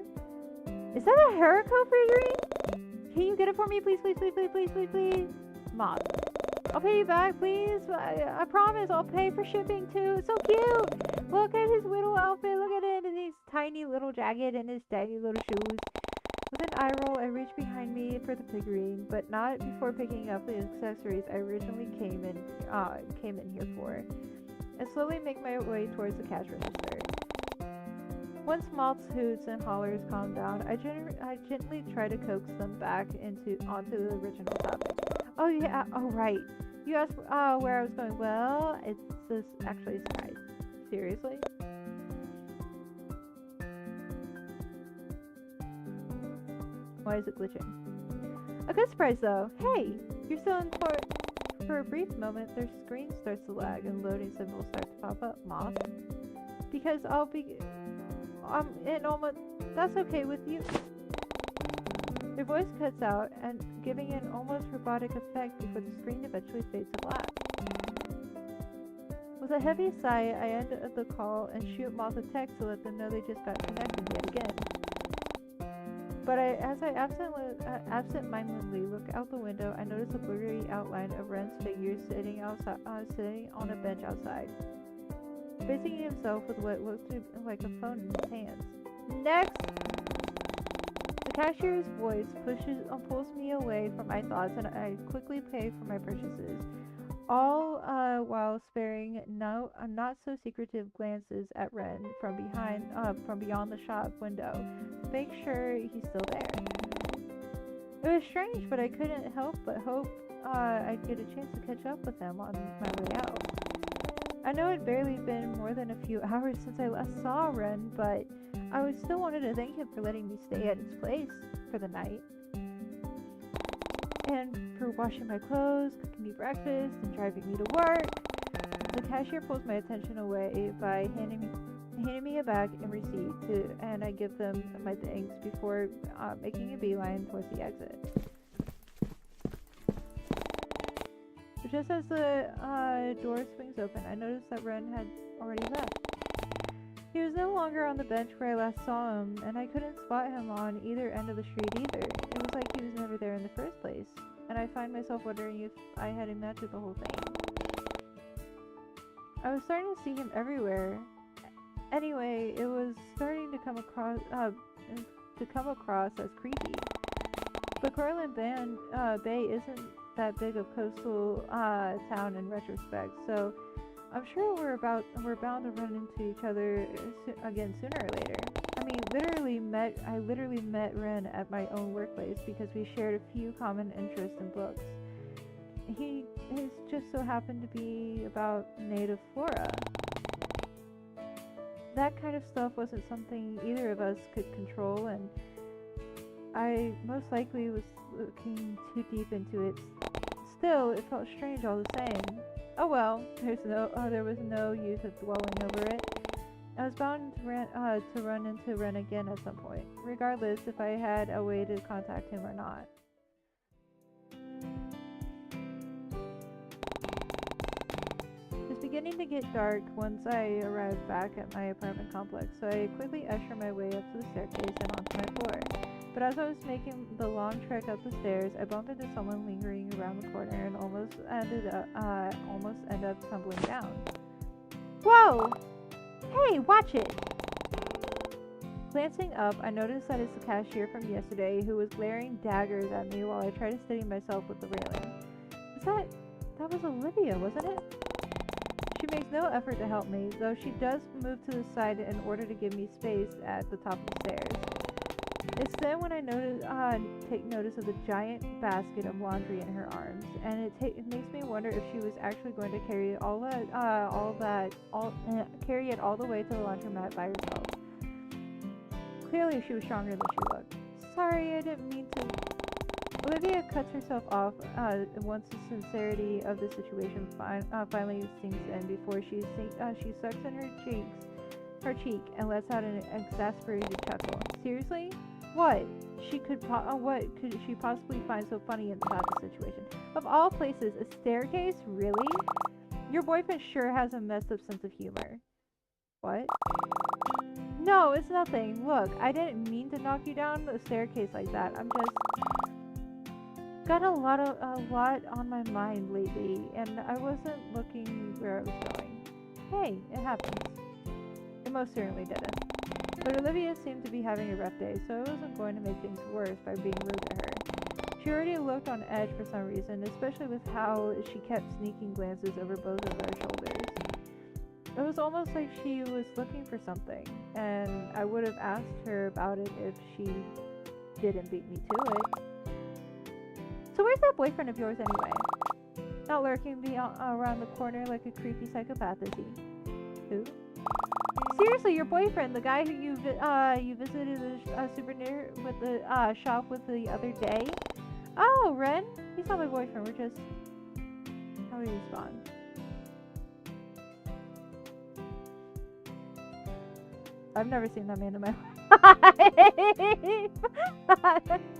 Is that a Hariko figurine? Can you get it for me, please, please, please, please, please, please, please? Moth. I'll pay you back, please. I promise I'll pay for shipping, too. It's so cute. Look at his little outfit. Look at it. And his tiny little jacket and his tiny little shoes. With an eye roll, I reach behind me for the figurine, but not before picking up the accessories I originally came in here for. I slowly make my way towards the cash register. Once Moth's hoots and hollers calm down, I gently try to coax them back onto the original topic. Oh yeah, oh right. You asked where I was going. Well, it's actually a surprise. Seriously? Why is it glitching? A good surprise though. Hey, you're still in for a brief moment, their screen starts to lag and loading symbols start to pop up. Moth? Because I'll be... in almost... That's okay with you? Their voice cuts out, and giving an almost robotic effect before the screen eventually fades to black. With With a heavy sigh, I end the call and shoot Moth a text to let them know they just got connected yet again. But as I absent-mindedly look out the window, I notice a blurry outline of Ren's figure sitting on a bench outside, facing himself with what looked like a phone in his hands. Next! The cashier's voice pulls me away from my thoughts, and I quickly pay for my purchases, all while sparing not so secretive glances at Ren from beyond the shop window to make sure he's still there. It was strange, but I couldn't help but hope I'd get a chance to catch up with him on my way out. I know it'd barely been more than a few hours since I last saw Ren, but I would still wanted to thank him for letting me stay at his place for the night, and for washing my clothes, cooking me breakfast, and driving me to work. The cashier pulls my attention away by handing me a bag and receipt, and I give them my thanks before making a beeline towards the exit. But just as the door swings open, I notice that Ren had already left. He was no longer on the bench where I last saw him, and I couldn't spot him on either end of the street either. It was like he was never there in the first place, and I find myself wondering if I had imagined the whole thing. I was starting to see him everywhere. Anyway, it was starting to come across as creepy. But Cortlandt Bay isn't that big of coastal town in retrospect, so I'm sure we're bound to run into each other again sooner or later. I mean, I literally met Ren at my own workplace because we shared a few common interests in books. He just so happened to be about native flora. That kind of stuff wasn't something either of us could control, and I most likely was looking too deep into it. Still, it felt strange all the same. Oh well, there was no use of dwelling over it. I was bound to run into Ren again at some point, regardless if I had a way to contact him or not. It's beginning to get dark once I arrive back at my apartment complex, so I quickly usher my way up to the staircase and onto my floor. But as I was making the long trek up the stairs, I bumped into someone lingering around the corner and almost ended up tumbling down. Whoa! Hey, watch it! Glancing up, I noticed that it's the cashier from yesterday who was glaring daggers at me while I tried to steady myself with the railing. That was Olivia, wasn't it? She makes no effort to help me, though she does move to the side in order to give me space at the top of the stairs. It's then when I take notice of the giant basket of laundry in her arms, and it makes me wonder if she was actually going to carry it all the way to the laundromat by herself. Clearly, she was stronger than she looked. Sorry, I didn't mean to. Olivia cuts herself off once the sincerity of the situation finally sinks in before she sucks in her cheek and lets out an exasperated chuckle. Seriously? What could she possibly find so funny about the situation? Of all places, a staircase? Really? Your boyfriend sure has a messed up sense of humor. What? No, it's nothing. Look, I didn't mean to knock you down the staircase like that. I'm just got a lot on my mind lately, and I wasn't looking where I was going. Hey, it happens. It most certainly didn't. But Olivia seemed to be having a rough day, so I wasn't going to make things worse by being rude to her. She already looked on edge for some reason, especially with how she kept sneaking glances over both of our shoulders. It was almost like she was looking for something, and I would have asked her about it if she didn't beat me to it. So where's that boyfriend of yours anyway? Not lurking around the corner like a creepy psychopath, is he? Who? Seriously, your boyfriend, the guy who you visited the souvenir with the shop with the other day? Oh, Ren? He's not my boyfriend. We're just... How do we respond? I've never seen that man in my life.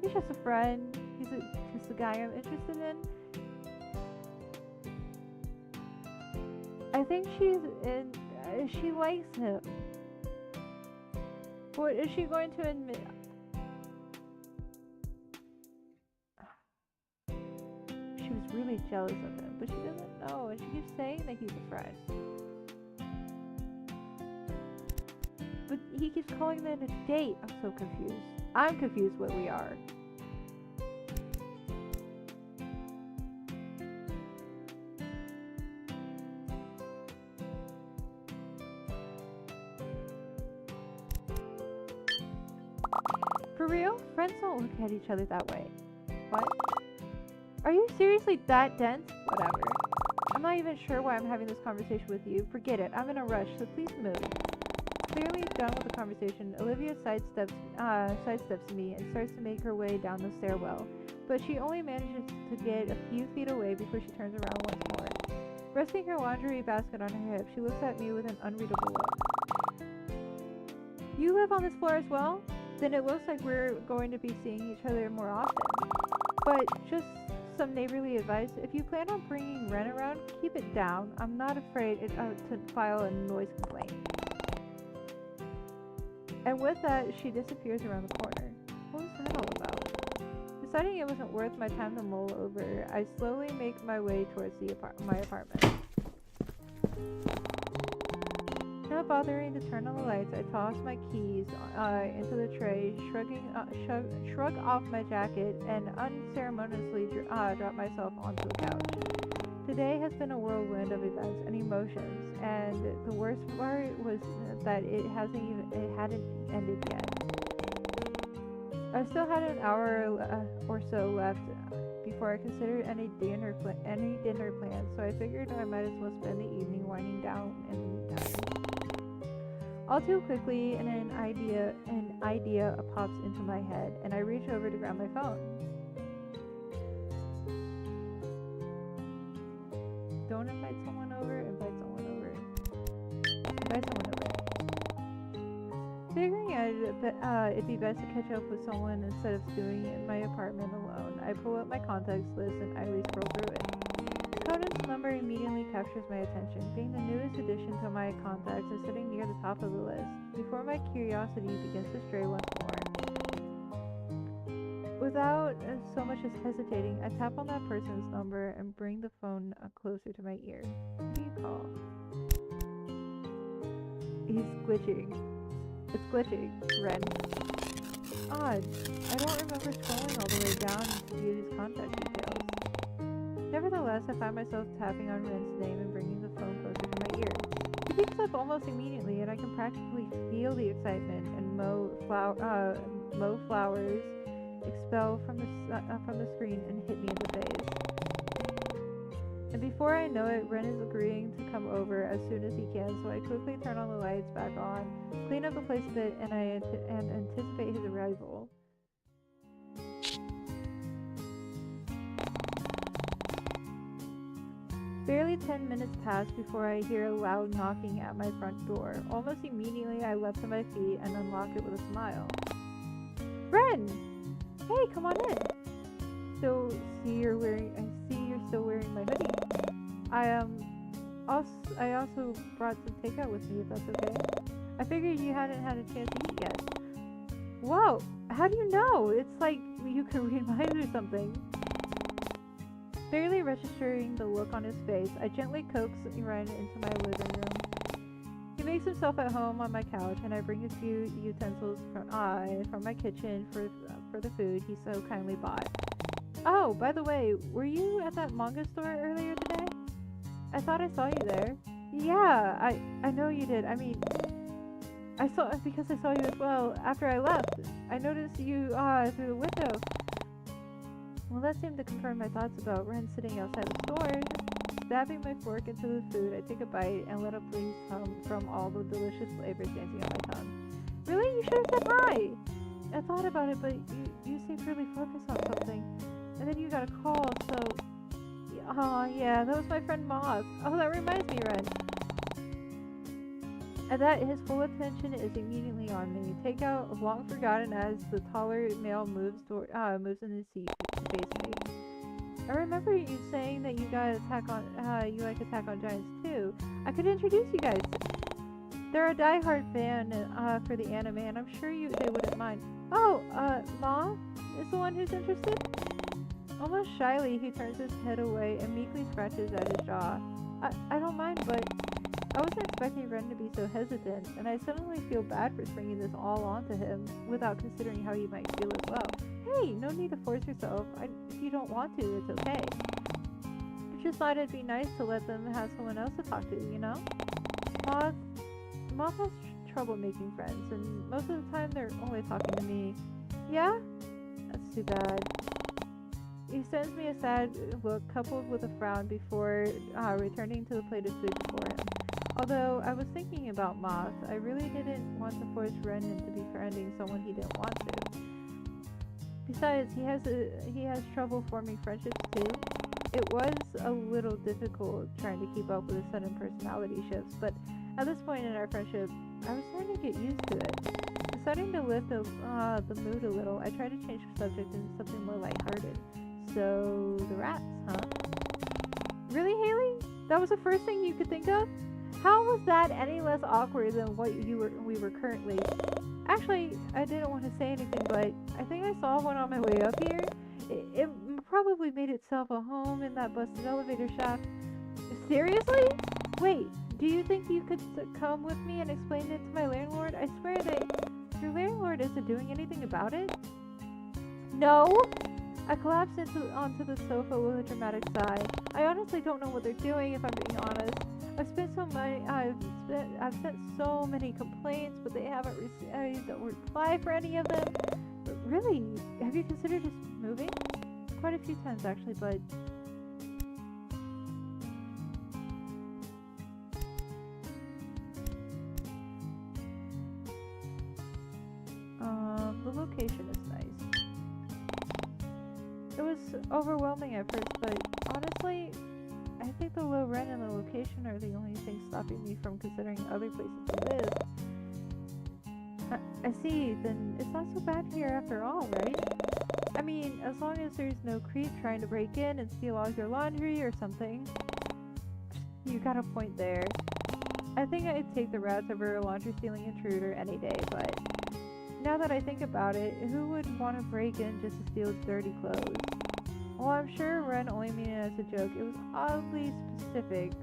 He's just a friend. He's just a guy I'm interested in. I think she likes him. But is she going to admit? She was really jealous of him, but she doesn't know, and she keeps saying that he's a friend. But he keeps calling that a date. I'm so confused. I'm confused what we are. For real? Friends don't look at each other that way. What? Are you seriously that dense? Whatever. I'm not even sure why I'm having this conversation with you. Forget it. I'm in a rush, so please move. Clearly done with the conversation, Olivia sidesteps me and starts to make her way down the stairwell, but she only manages to get a few feet away before she turns around once more. Resting her laundry basket on her hip, she looks at me with an unreadable look. You live on this floor as well? Then it looks like we're going to be seeing each other more often. But just some neighborly advice, if you plan on bringing Ren around, keep it down. I'm not afraid to file a noise complaint. And with that, she disappears around the corner. What was that all about? Deciding it wasn't worth my time to mull over, I slowly make my way towards my apartment. Not bothering to turn on the lights, I toss my keys into the tray, shrug off my jacket, and unceremoniously drop myself onto the couch. Today has been a whirlwind of events and emotions, and the worst part was that it hadn't ended yet. I still had an hour or so left before I considered any dinner plans, so I figured I might as well spend the evening winding down in the meantime. All too quickly, an idea pops into my head, and I reach over to grab my phone. Don't invite someone over, invite someone over. Invite someone over. Figuring it'd be best to catch up with someone instead of stewing in my apartment alone, I pull up my contacts list and idly scroll through it. Conan's number immediately captures my attention, being the newest addition to my contacts and sitting near the top of the list, before my curiosity begins to stray once more. Without so much as hesitating, I tap on that person's number and bring the phone closer to my ear. Who do you call? He's glitching. It's glitching. Ren. Odd. I don't remember scrolling all the way down to view his contact details. Nevertheless, I find myself tapping on Ren's name and bringing the phone closer to my ear. He picks up almost immediately, and I can practically feel the excitement and Mo Flowers expel from the screen and hit me in the face. And before I know it, Ren is agreeing to come over as soon as he can, so I quickly turn on the lights back on, clean up the place a bit, and anticipate his arrival. Barely 10 minutes pass before I hear a loud knocking at my front door. Almost immediately, I leap to my feet and unlock it with a smile. Ren! Hey, come on in. I see you're still wearing my hoodie. I also brought some takeout with me, if that's okay. I figured you hadn't had a chance to eat yet. Whoa, how do you know? It's like you can read minds or something. Barely registering the look on his face, I gently coax Ren into my living room. He makes himself at home on my couch, and I bring a few utensils from my kitchen for the food he so kindly bought. Oh, by the way, were you at that manga store earlier today? I thought I saw you there. Yeah, I know you did. I mean, because I saw you as well after I left. I noticed you through the window. Well, that seemed to confirm my thoughts about Ren sitting outside the store. Stabbing my fork into the food, I take a bite and let a breeze come from all the delicious flavors dancing on my tongue. Really? You should have said hi! I thought about it, but you seemed really focused on something. And then you got a call, so... yeah, that was my friend Moth. Oh, that reminds me, Ren. At that, his full attention is immediately on me. Takeout long forgotten as the taller male moves in his seat, facing me. I remember you saying that you guys you like Attack on Giants too. I could introduce you guys. They're a diehard fan for the anime, and I'm sure they wouldn't mind. Oh, Moth is the one who's interested? Almost shyly, he turns his head away and meekly scratches at his jaw. I don't mind, but I wasn't expecting Ren to be so hesitant, and I suddenly feel bad for springing this all onto him without considering how he might feel as well. Hey, no need to force yourself. If you don't want to, it's okay. I just thought it'd be nice to let them have someone else to talk to, you know? Moth has trouble making friends, and most of the time they're only talking to me. Yeah? That's too bad. He sends me a sad look coupled with a frown before returning to the plate of food before him. Although I was thinking about Moth, I really didn't want to force Ren into befriending someone he didn't want to. Besides, he has trouble forming friendships too. It was a little difficult trying to keep up with his sudden personality shifts, but at this point in our friendship, I was starting to get used to it. Deciding to lift the mood a little, I tried to change the subject into something more lighthearted. So, the rats, huh? Really, Haley? That was the first thing you could think of? How was that any less awkward than what we were currently? Actually, I didn't want to say anything, but I think I saw one on my way up here. It probably made itself a home in that busted elevator shaft. Seriously? Wait, do you think you could come with me and explain it to my landlord? I swear that your landlord isn't doing anything about it. No? I collapsed onto the sofa with a dramatic sigh. I honestly don't know what they're doing, if I'm being honest. I've sent so many complaints, but they haven't received a reply for any of them. But really, have you considered just moving? Quite a few times actually, but the location is nice. It was overwhelming at first, but honestly, I think the low rent and the location are the only things stopping me from considering other places to live. I see, then it's not so bad here after all, right? I mean, as long as there's no creep trying to break in and steal all your laundry or something. You got a point there. I think I'd take the rats over a laundry stealing intruder any day, but now that I think about it, who would want to break in just to steal dirty clothes? Well, I'm sure Ren only meant it as a joke. It was oddly specific.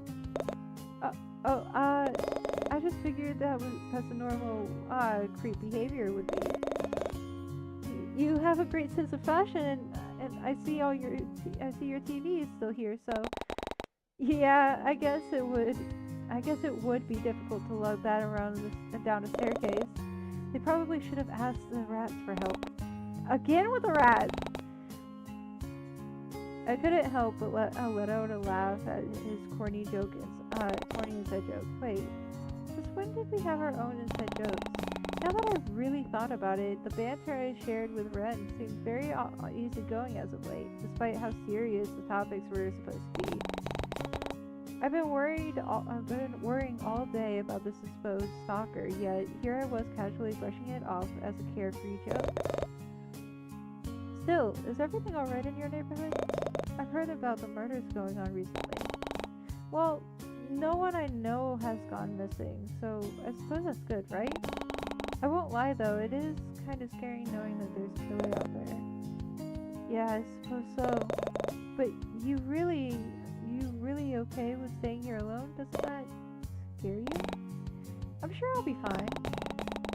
I just figured that's a normal, creep behavior would be. You have a great sense of fashion, and I see your TV is still here, so yeah, I guess it would be difficult to lug that around down a staircase. They probably should have asked the rats for help. Again with the rats! I couldn't help but let out a laugh at his corny inside joke. Wait, since when did we have our own inside jokes? Now that I've really thought about it, the banter I shared with Ren seemed very easygoing as of late, despite how serious the topics were supposed to be. I've been worrying all day about the supposed stalker, yet here I was casually brushing it off as a carefree joke. Still, is everything alright in your neighborhood? I've heard about the murders going on recently. Well, no one I know has gone missing, so I suppose that's good, right? I won't lie though, it is kind of scary knowing that there's a killer out there. Yeah, I suppose so. But you really okay with staying here alone? Doesn't that scare you? I'm sure I'll be fine.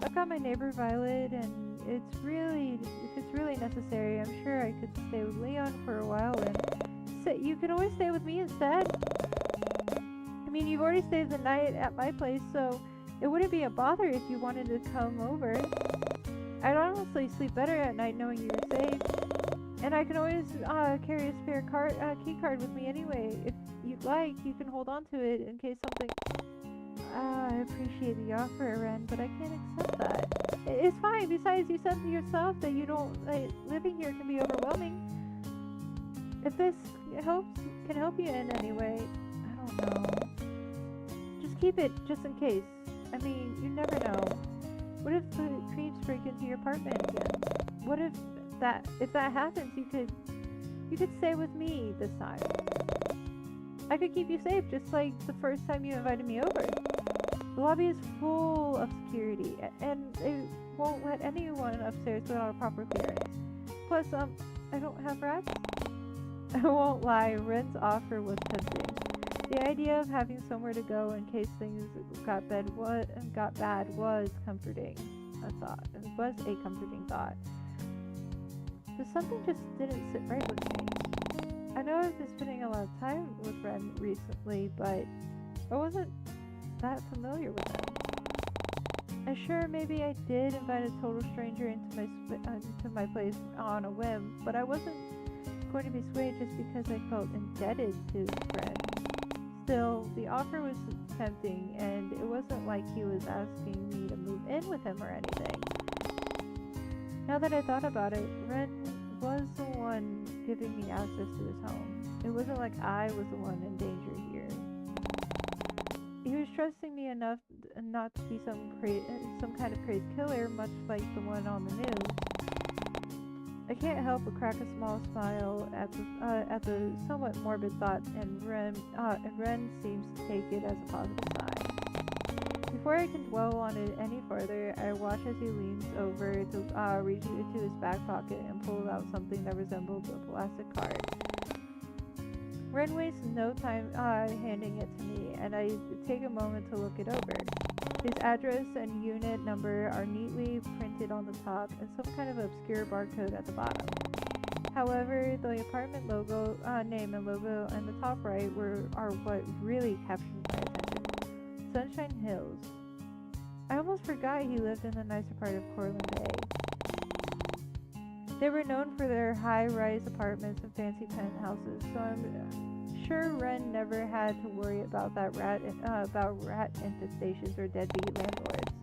I've got my neighbor Violet, and if it's really necessary, I'm sure I could stay with Leon for a while, and you could always stay with me instead. I mean, you've already stayed the night at my place, so it wouldn't be a bother if you wanted to come over. I'd honestly sleep better at night knowing you were safe. And I can always carry a spare key card with me anyway. If you'd like, you can hold on to it in case something... I appreciate the offer, Ren, but I can't accept that. It's fine. Besides, you said to yourself that you don't... living here can be overwhelming. If this can help you in any way, I don't know. Just keep it, just in case. I mean, you never know. What if the creeps break into your apartment again? What if that happens, you could You could stay with me this time. I could keep you safe just like the first time you invited me over. The lobby is full of security, and they won't let anyone upstairs without a proper clearance. Plus, I don't have rats. I won't lie, Ren's offer was tempting. The idea of having somewhere to go in case things got bad was comforting. It was a comforting thought. But something just didn't sit right with me. I know I've been spending a lot of time with Ren recently, but I wasn't that familiar with him. And sure, maybe I did invite a total stranger into my place on a whim, but I wasn't going to be swayed just because I felt indebted to Ren. Still, the offer was tempting, and it wasn't like he was asking me to move in with him or anything. Now that I thought about it, Ren was the one giving me access to his home. It wasn't like I was the one in danger here. He was trusting me enough not to be some kind of crazed killer, much like the one on the news. I can't help but crack a small smile at the somewhat morbid thought, and Ren seems to take it as a positive sign. Before I can dwell on it any further, I watch as he leans over to reach into his back pocket and pull out something that resembled a plastic card. Ren wastes no time handing it to me, and I take a moment to look it over. His address and unit number are neatly printed on the top, and some kind of obscure barcode at the bottom. However, the apartment logo, name and logo on the top right are what really captured my attention. Sunshine Hills. I almost forgot he lived in the nicer part of Courtland Bay. They were known for their high-rise apartments and fancy penthouses, so I'm sure Ren never had to worry about rat infestations or deadbeat landlords.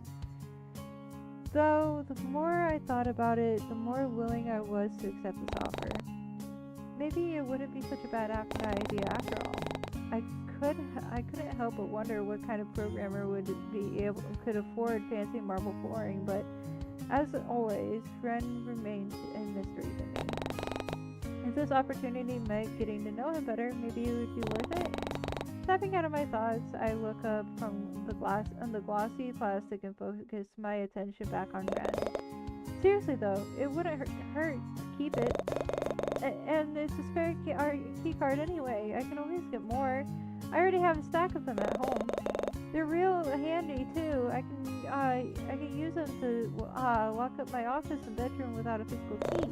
Though, the more I thought about it, the more willing I was to accept this offer. Maybe it wouldn't be such a bad idea after all. I couldn't help but wonder what kind of programmer could afford fancy marble flooring, but as always, Ren remains a mystery to me. If this opportunity meant getting to know him better, maybe it would be worth it. Snapping out of my thoughts, I look up from the glossy plastic and focus my attention back on Ren. Seriously though, it wouldn't hurt to keep it. And it's a spare key card anyway. I can always get more. I already have a stack of them at home. They're real handy too. I can use them to lock up my office and bedroom without a physical key.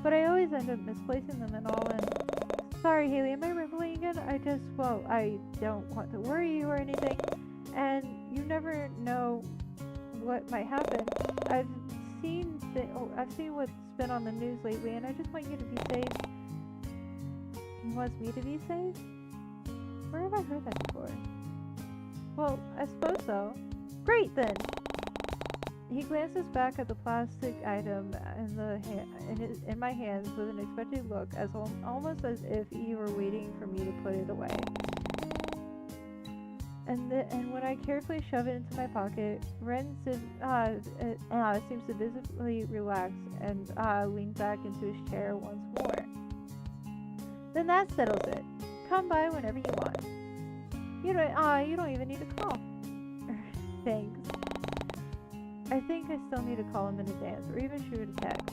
But I always end up misplacing them and all. And sorry, Haley, am I rambling again? I don't want to worry you or anything. And you never know what might happen. I've seen what's been on the news lately, and I just want you to be safe. He wants me to be safe? Where have I heard that before? Well, I suppose so. Great then! He glances back at the plastic item in my hands with an expectant look, almost as if he were waiting for me to put it away. And when I carefully shove it into my pocket, Ren seems to visibly relax and lean back into his chair once more. Then that settles it. Come by whenever you want. You don't even need to call. Thanks. I think I still need to call him in advance, or even shoot a text.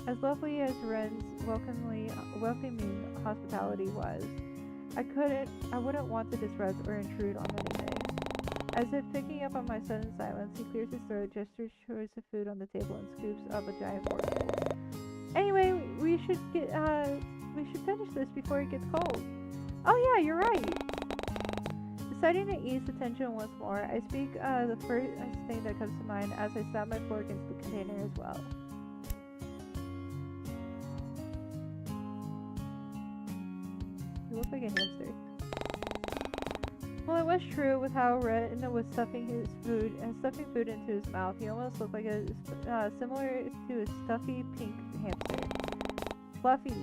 As lovely as Ren's welcoming hospitality was, I wouldn't want to disrupt or intrude on anything. As if picking up on my sudden silence, he clears his throat, gestures towards the food on the table, and scoops up a giant forkful. Anyway, we should finish this before it gets cold. Oh yeah, you're right. Deciding to ease the tension once more, I speak the first thing that comes to mind as I slap my fork into the container as well. You look like a hamster. Well, it was true with how Ren was stuffing food into his mouth. He almost looked like similar to a stuffy pink hamster. Fluffy.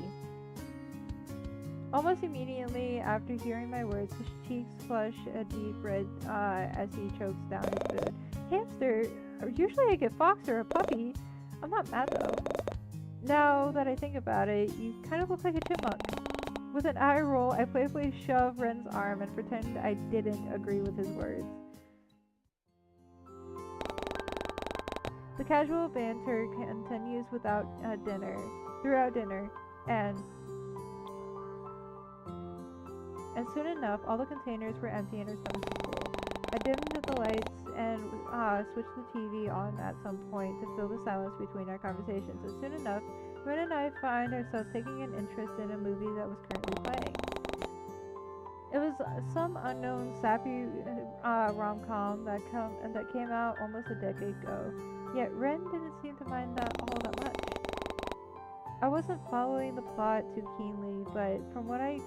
Almost immediately after hearing my words, his cheeks flush a deep red as he chokes down his food. Hamster? Usually I get fox or a puppy. I'm not mad though. Now that I think about it, you kind of look like a chipmunk. With an eye roll, I playfully shove Ren's arm and pretend I didn't agree with his words. The casual banter continues throughout dinner, and soon enough, all the containers were empty and our stomachs were full. I dimmed the lights and switched the TV on at some point to fill the silence between our conversations. And soon enough, Ren and I find ourselves taking an interest in a movie that was currently playing. It was some unknown sappy rom-com that came out almost a decade ago. Yet Ren didn't seem to mind that all that much. I wasn't following the plot too keenly, but from what I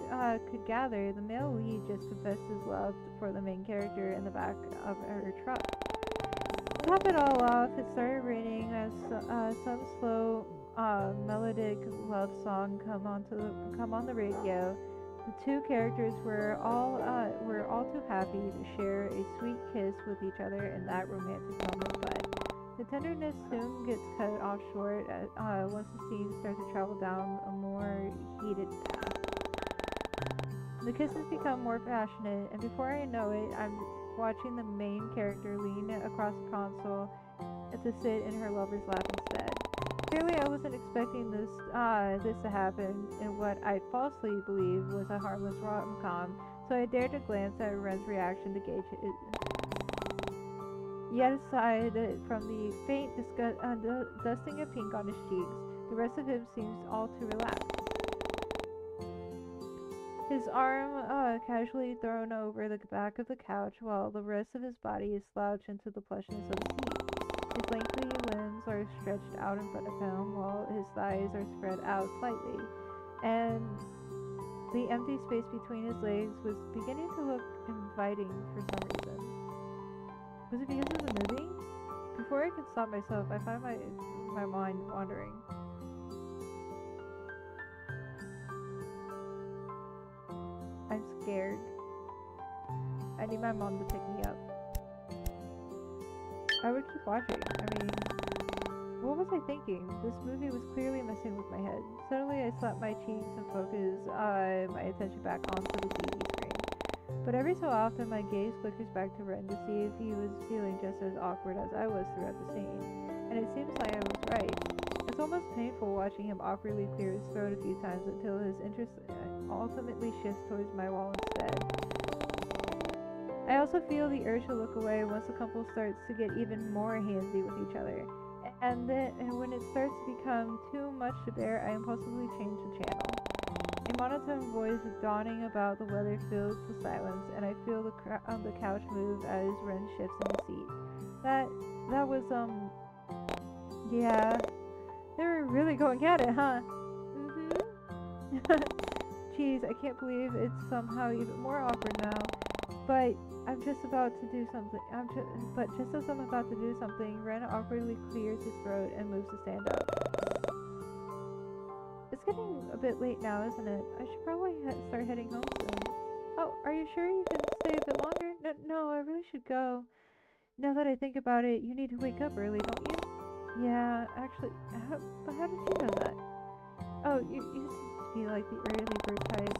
could gather, the male lead just confessed his love for the main character in the back of her truck. To top it all off, it started raining as some slow, melodic love song come on the radio. The two characters were all too happy to share a sweet kiss with each other in that romantic moment, but the tenderness soon gets cut off short once the scenes start to travel down a more heated path. The kisses become more passionate, and before I know it, I'm watching the main character lean across the console to sit in her lover's lap instead. Clearly, I wasn't expecting this to happen in what I falsely believed was a harmless rom-com, so I dared to glance at Ren's reaction to gauge it. Yet aside from the faint dusting of pink on his cheeks, the rest of him seems all too relaxed. His arm casually thrown over the back of the couch while the rest of his body is slouched into the plushness of the seat. His lengthy limbs are stretched out in front of him while his thighs are spread out slightly, and the empty space between his legs was beginning to look inviting for some reason. Was it because of the movie? Before I could stop myself, I find my mind wandering. I'm scared. I need my mom to pick me up. I would keep watching. I mean, what was I thinking? This movie was clearly messing with my head. Suddenly I slapped my cheeks and focused my attention back onto the TV screen. But every so often my gaze flickers back to Ren to see if he was feeling just as awkward as I was throughout the scene. And it seems like I was right. It's almost painful watching him awkwardly clear his throat a few times until his interest ultimately shifts towards my wall instead. I also feel the urge to look away once the couple starts to get even more handsy with each other. And when it starts to become too much to bear, I impulsively change the channel. A monotone voice dawning about the weather fills the silence, and I feel the couch move as Ren shifts in the seat. That was, yeah. They were really going at it, huh? Jeez, I can't believe it's somehow even more awkward now. But I'm just about to do something. But just as I'm about to do something, Ren awkwardly clears his throat and moves to stand up. It's getting a bit late now, isn't it? I should probably start heading home soon. Oh, are you sure you can stay a bit longer? No, I really should go. Now that I think about it, you need to wake up early, don't you? Yeah, actually, but how did you know that? Oh, you seem to be like the early bird type.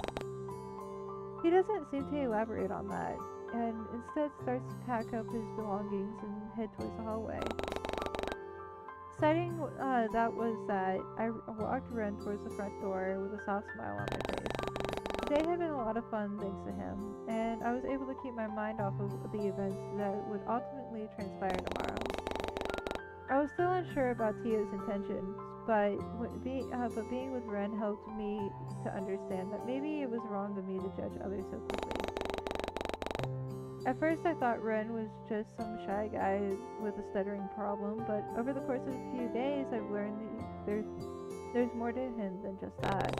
He doesn't seem to elaborate on that, and instead starts to pack up his belongings and head towards the hallway. Deciding that was that, I walked Ren towards the front door with a soft smile on my face. The day had been a lot of fun thanks to him, and I was able to keep my mind off of the events that would ultimately transpire tomorrow. I was still unsure about Tio's intentions, but being with Ren helped me to understand that maybe it was wrong of me to judge others so quickly. At first I thought Ren was just some shy guy with a stuttering problem, but over the course of a few days I've learned there's more to him than just that.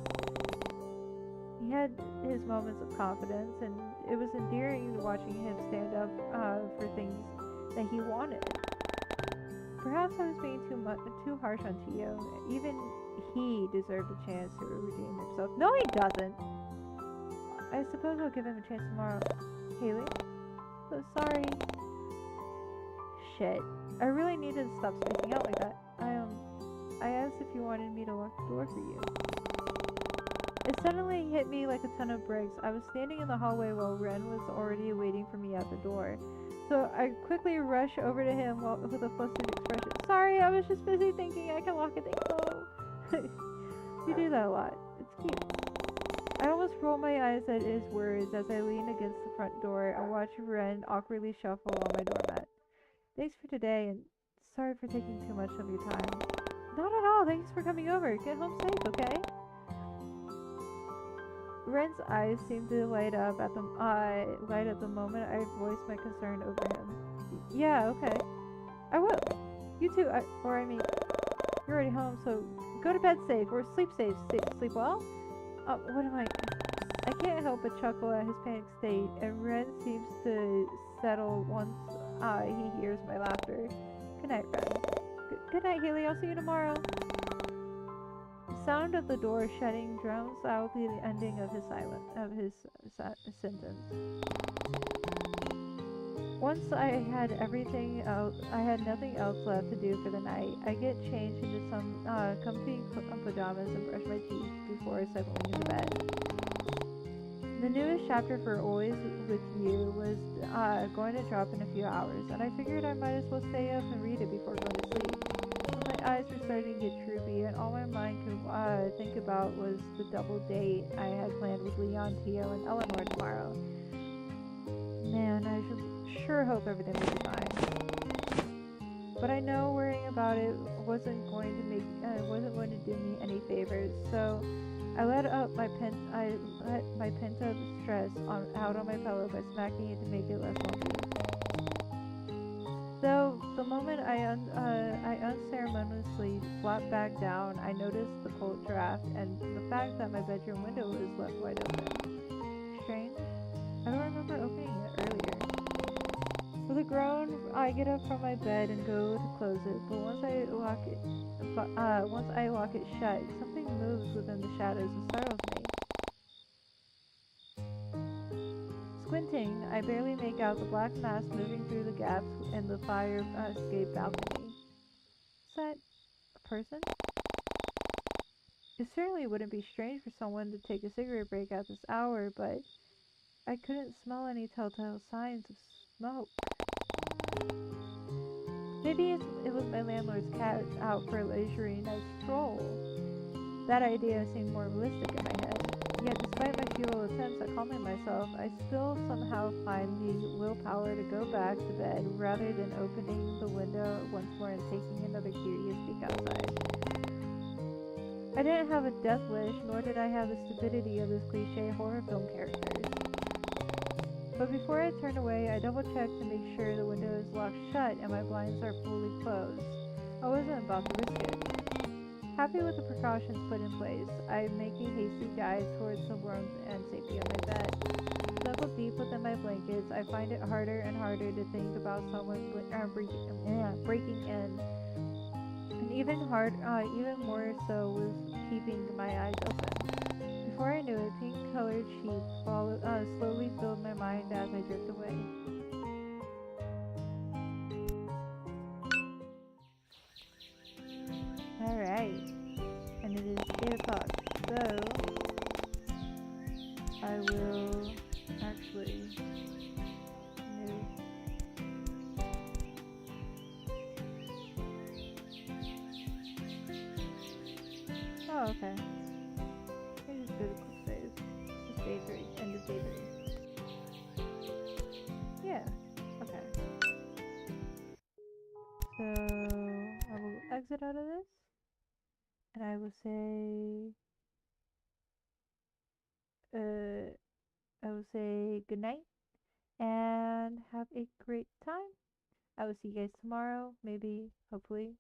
He had his moments of confidence, and it was endearing watching him stand up for things that he wanted. Perhaps I was being too harsh on Tio. Even he deserved a chance to redeem himself. No, he doesn't! I suppose I'll give him a chance tomorrow. Haley? So sorry. Shit. I really needed to stop spacing out like that. I asked if you wanted me to lock the door for you. It suddenly hit me like a ton of bricks. I was standing in the hallway while Ren was already waiting for me at the door. So I quickly rushed over to him with a flustered expression. Sorry, I was just busy thinking I can lock a thing. Oh. You do that a lot. It's cute. I almost rolled my eyes at his words as I leaned against the front door and watched Ren awkwardly shuffle on my doormat. Thanks for today, and sorry for taking too much of your time. Not at all. Thanks for coming over. Get home safe, okay? Ren's eyes seemed to light up the moment I voiced my concern over him. Yeah, okay. I will. You too. I mean, you're already home, so go to bed safe or sleep safe. Sleep well. What am I? I can't help but chuckle at his panic state, and Ren seems to settle once he hears my laughter. Good night, Ren. Good night, Haley. I'll see you tomorrow. The sound of the door shutting drowns out the ending of his sentence. Once I had nothing else left to do for the night. I get changed into some comfy pajamas and brush my teeth before settling into bed. The newest chapter for Always With You was going to drop in a few hours, and I figured I might as well stay up and read it before going to sleep. My eyes were starting to get droopy, and all my mind could think about was the double date I had planned with Leon, Tio, and Eleanor tomorrow. Man, I sure hope everything will be fine. But I know worrying about it wasn't going to do me any favors, so I let my pent up stress out on my pillow by smacking it to make it less lumpy. So the moment I unceremoniously flopped back down, I noticed the cold draft and the fact that my bedroom window was left wide open. Strange. I don't remember opening it earlier. With a groan, I get up from my bed and go to close it, but once I lock it shut, something moves within the shadows and startles me. Squinting, I barely make out the black mass moving through the gaps in the fire escape balcony. Is that a person? It certainly wouldn't be strange for someone to take a cigarette break at this hour, but I couldn't smell any telltale signs of smoke. Maybe it was my landlord's cat out for a leisurely night stroll. That idea seemed more realistic in my head. Yet despite my futile attempts at calming myself, I still somehow find the willpower to go back to bed rather than opening the window once more and taking another curious peek outside. I didn't have a death wish, nor did I have the stupidity of this cliche horror film characters. But before I turn away, I double-checked to make sure the window is locked shut and my blinds are fully closed. I wasn't about to risk it. Happy with the precautions put in place, I make a hasty dive towards the warmth and safety of my bed. Snuggled deep within my blankets, I find it harder and harder to think about someone breaking in. And even more so was keeping my eyes open. Before I knew it, pink-colored sheets slowly filled my mind as I drifted away. Alright, and it is 8 o'clock, so I will actually move. Oh, okay. Just go to quick save. Just day 3, end of day 3. Yeah, okay. So I will exit out of this, and I will say good night and have a great time. I will see you guys tomorrow, maybe, hopefully,